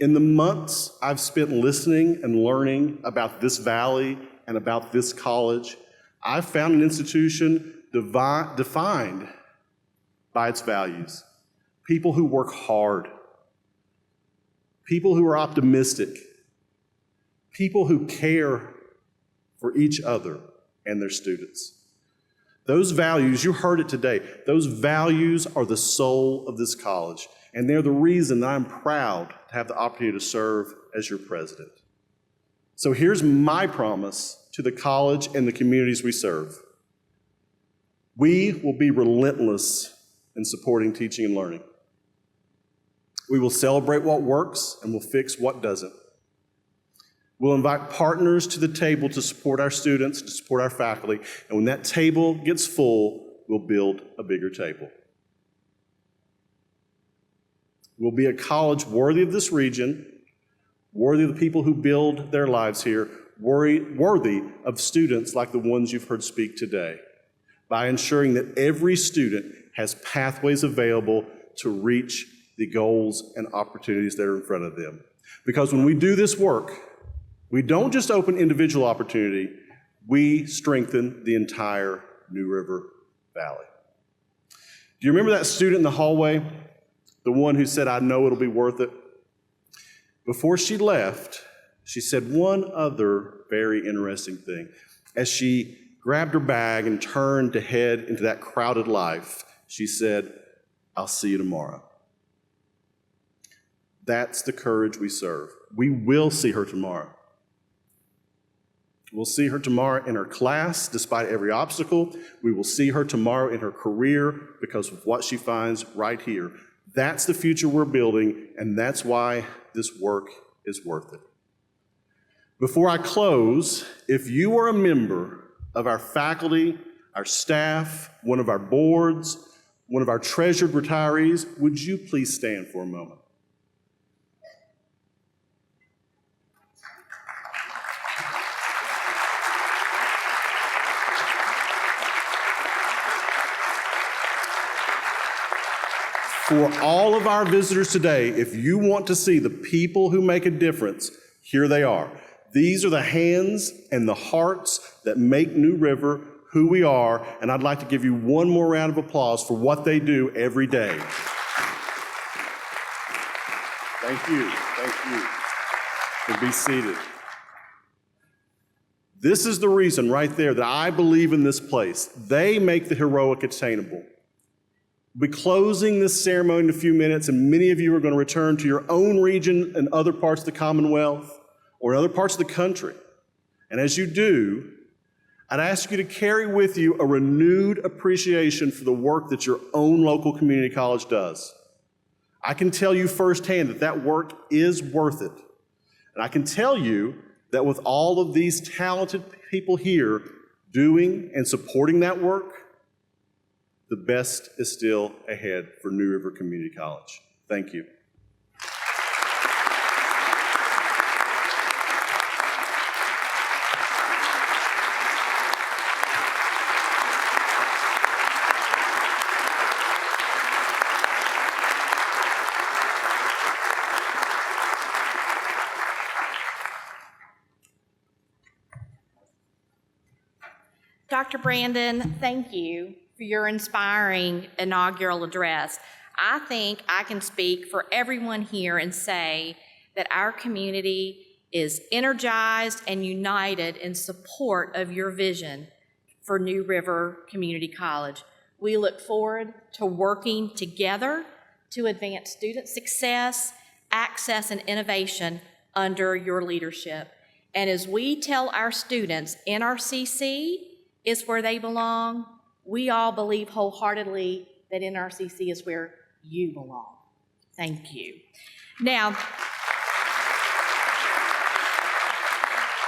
S2: In the months I've spent listening and learning about this valley and about this college, I've found an institution defined by its values. People who work hard, people who are optimistic, people who care for each other and their students. Those values, you heard it today, those values are the soul of this college, and they're the reason that I'm proud to have the opportunity to serve as your president. So here's my promise to the college and the communities we serve. We will be relentless in supporting teaching and learning. We will celebrate what works and we'll fix what doesn't. We'll invite partners to the table to support our students, to support our faculty, and when that table gets full, we'll build a bigger table. We'll be a college worthy of this region, worthy of the people who build their lives here, worthy of students like the ones you've heard speak today, by ensuring that every student has pathways available to reach the goals and opportunities that are in front of them. Because when we do this work, we don't just open individual opportunity, we strengthen the entire New River Valley. Do you remember that student in the hallway? The one who said, "I know it'll be worth it"? Before she left, she said one other very interesting thing. As she grabbed her bag and turned to head into that crowded life, she said, "I'll see you tomorrow." That's the courage we serve. We will see her tomorrow. We'll see her tomorrow in her class, despite every obstacle. We will see her tomorrow in her career because of what she finds right here. That's the future we're building, and that's why this work is worth it. Before I close, if you are a member of our faculty, our staff, one of our boards, one of our treasured retirees, would you please stand for a moment? For all of our visitors today, if you want to see the people who make a difference, here they are. These are the hands and the hearts that make New River who we are, and I'd like to give you one more round of applause for what they do every day. Thank you. Thank you. And be seated. This is the reason right there that I believe in this place. They make the heroic attainable. We'll be closing this ceremony in a few minutes, and many of you are going to return to your own region and other parts of the Commonwealth or in other parts of the country. And as you do, I'd ask you to carry with you a renewed appreciation for the work that your own local community college does. I can tell you firsthand that that work is worth it. And I can tell you that with all of these talented people here doing and supporting that work, the best is still ahead for New River Community College. Thank you.
S1: Dr. Brandon, thank you for your inspiring inaugural address. I think I can speak for everyone here and say that our community is energized and united in support of your vision for New River Community College. We look forward to working together to advance student success, access, and innovation under your leadership. And as we tell our students, NRCC is where they belong, we all believe wholeheartedly that NRCC is where you belong. Thank you. Now,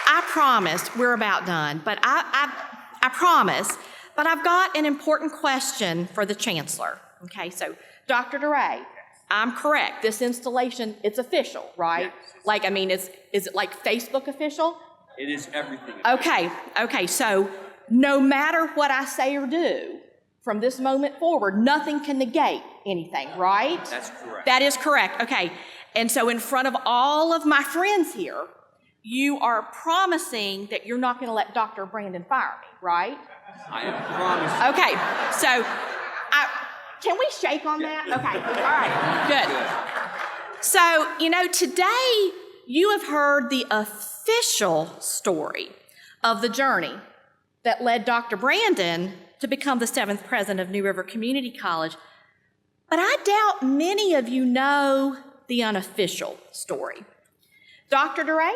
S1: I promise we're about done, but I promise, but I've got an important question for the Chancellor. Okay, so Dr. DeRay, I'm correct. This installation, it's official, right? Yes. Like, I mean, is it like Facebook official?
S3: It is everything.
S1: Okay, so no matter what I say or do, from this moment forward, nothing can negate anything, right?
S3: That's correct.
S1: That is correct, okay. And so in front of all of my friends here, you are promising that you're not gonna let Dr. Brandon fire me, right?
S3: I am promising.
S1: Okay, so can we shake on that? Okay, all right, good. So, you know, today you have heard the official story of the journey that led Dr. Brandon to become the 7th president of New River Community College. But I doubt many of you know the unofficial story. Dr. DeRay,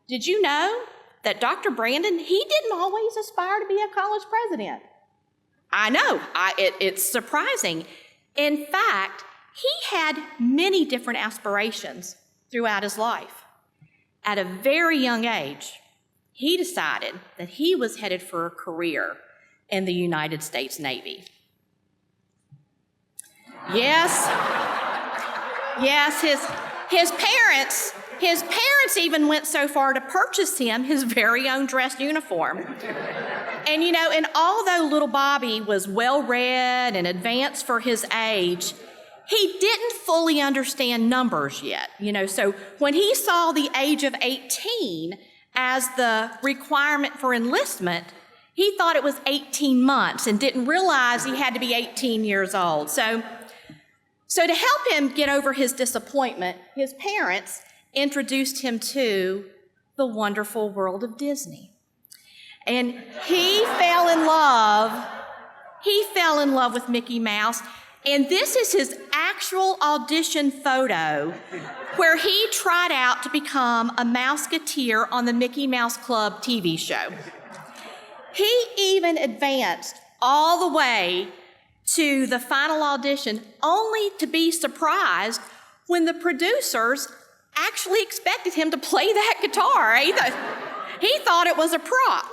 S1: did you know that Dr. Brandon, he didn't always aspire to be a college president? I know, it's surprising. In fact, he had many different aspirations throughout his life. At a very young age, he decided that he was headed for a career in the United States Navy. Yes, his parents even went so far to purchase him his very own dress uniform. And you know, and although little Bobby was well-read and advanced for his age, he didn't fully understand numbers yet. You know, so when he saw the age of 18 as the requirement for enlistment, he thought it was 18 months and didn't realize he had to be 18 years old. So to help him get over his disappointment, his parents introduced him to the wonderful world of Disney. And he fell in love with Mickey Mouse, and this is his actual actual audition photo where he tried out to become a Mouseketeer on the Mickey Mouse Club TV show. He even advanced all the way to the final audition, only to be surprised when the producers actually expected him to play that guitar. He thought it was a prop.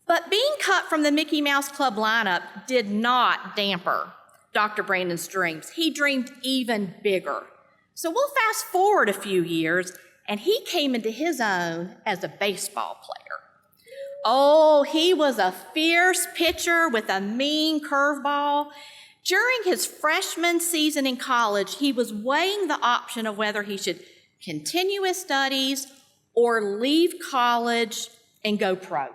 S1: But being cut from the Mickey Mouse Club lineup did not damper Dr. Brandon's dreams. He dreamed even bigger. So we'll fast forward a few years, and he came into his own as a baseball player. Oh, he was a fierce pitcher with a mean curveball. During his freshman season in college, he was weighing the option of whether he should continue his studies or leave college and go pro.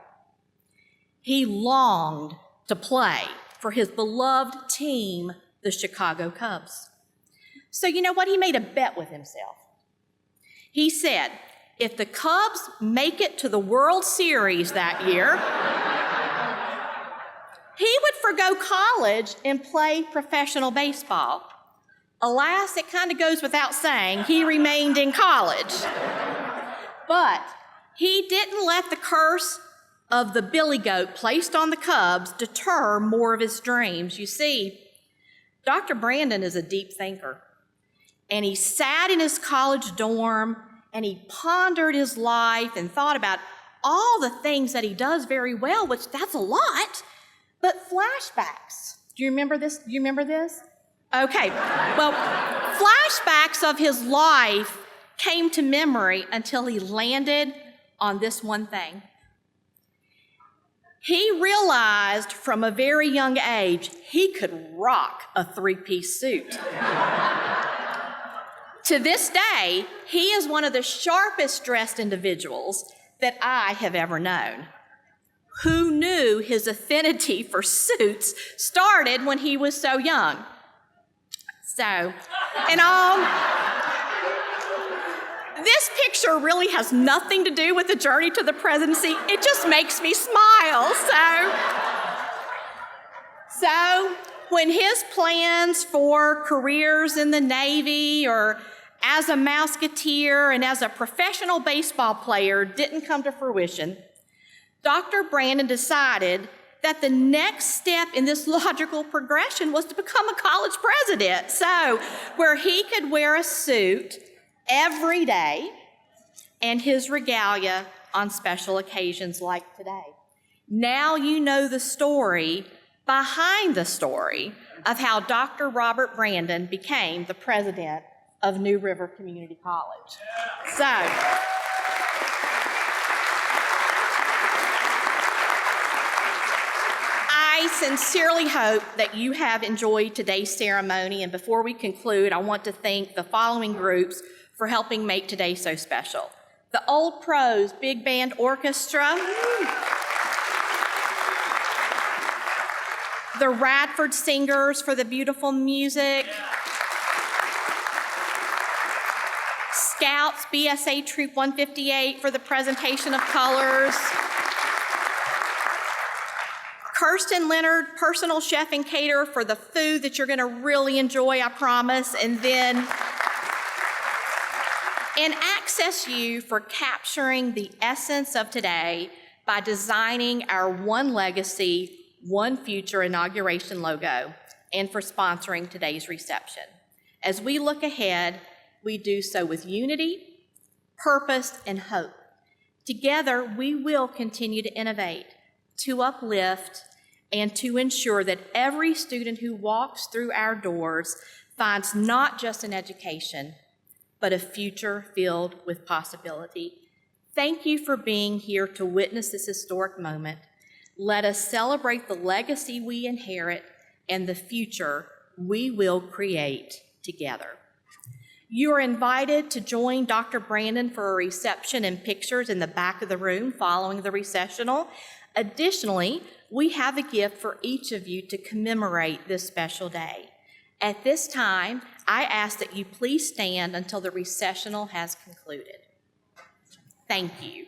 S1: He longed to play for his beloved team, the Chicago Cubs. So you know what? He made a bet with himself. He said, if the Cubs make it to the World Series that year, he would forgo college and play professional baseball. Alas, it kind of goes without saying, he remained in college. But he didn't let the curse of the billy goat placed on the Cubs deter more of his dreams. You see, Dr. Brandon is a deep thinker, and he sat in his college dorm and he pondered his life and thought about all the things that he does very well, which that's a lot, but flashbacks. Do you remember this? Do you remember this? Okay, well, flashbacks of his life came to memory until he landed on this one thing. He realized from a very young age he could rock a three-piece suit. To this day, he is one of the sharpest dressed individuals that I have ever known. Who knew his affinity for suits started when he was so young? This picture really has nothing to do with the journey to the presidency. It just makes me smile. So when his plans for careers in the Navy or as a Mouseketeer and as a professional baseball player didn't come to fruition, Dr. Brandon decided that the next step in this logical progression was to become a college president. So where he could wear a suit every day and his regalia on special occasions like today. Now you know the story behind the story of how Dr. Robert Brandon became the president of New River Community College. I sincerely hope that you have enjoyed today's ceremony, and before we conclude, I want to thank the following groups for helping make today so special. The Old Pros Big Band Orchestra, the Radford Singers for the beautiful music, Scouts BSA Troop 158 for the presentation of colors, Kirsten Leonard, personal chef and caterer for the food that you're gonna really enjoy, I promise, and Access U for capturing the essence of today by designing our One Legacy, One Future inauguration logo, and for sponsoring today's reception. As we look ahead, we do so with unity, purpose, and hope. Together, we will continue to innovate, to uplift, and to ensure that every student who walks through our doors finds not just an education, but a future filled with possibility. Thank you for being here to witness this historic moment. Let us celebrate the legacy we inherit and the future we will create together. You are invited to join Dr. Brandon for a reception and pictures in the back of the room following the recessional. Additionally, we have a gift for each of you to commemorate this special day. At this time, I ask that you please stand until the recessional has concluded. Thank you.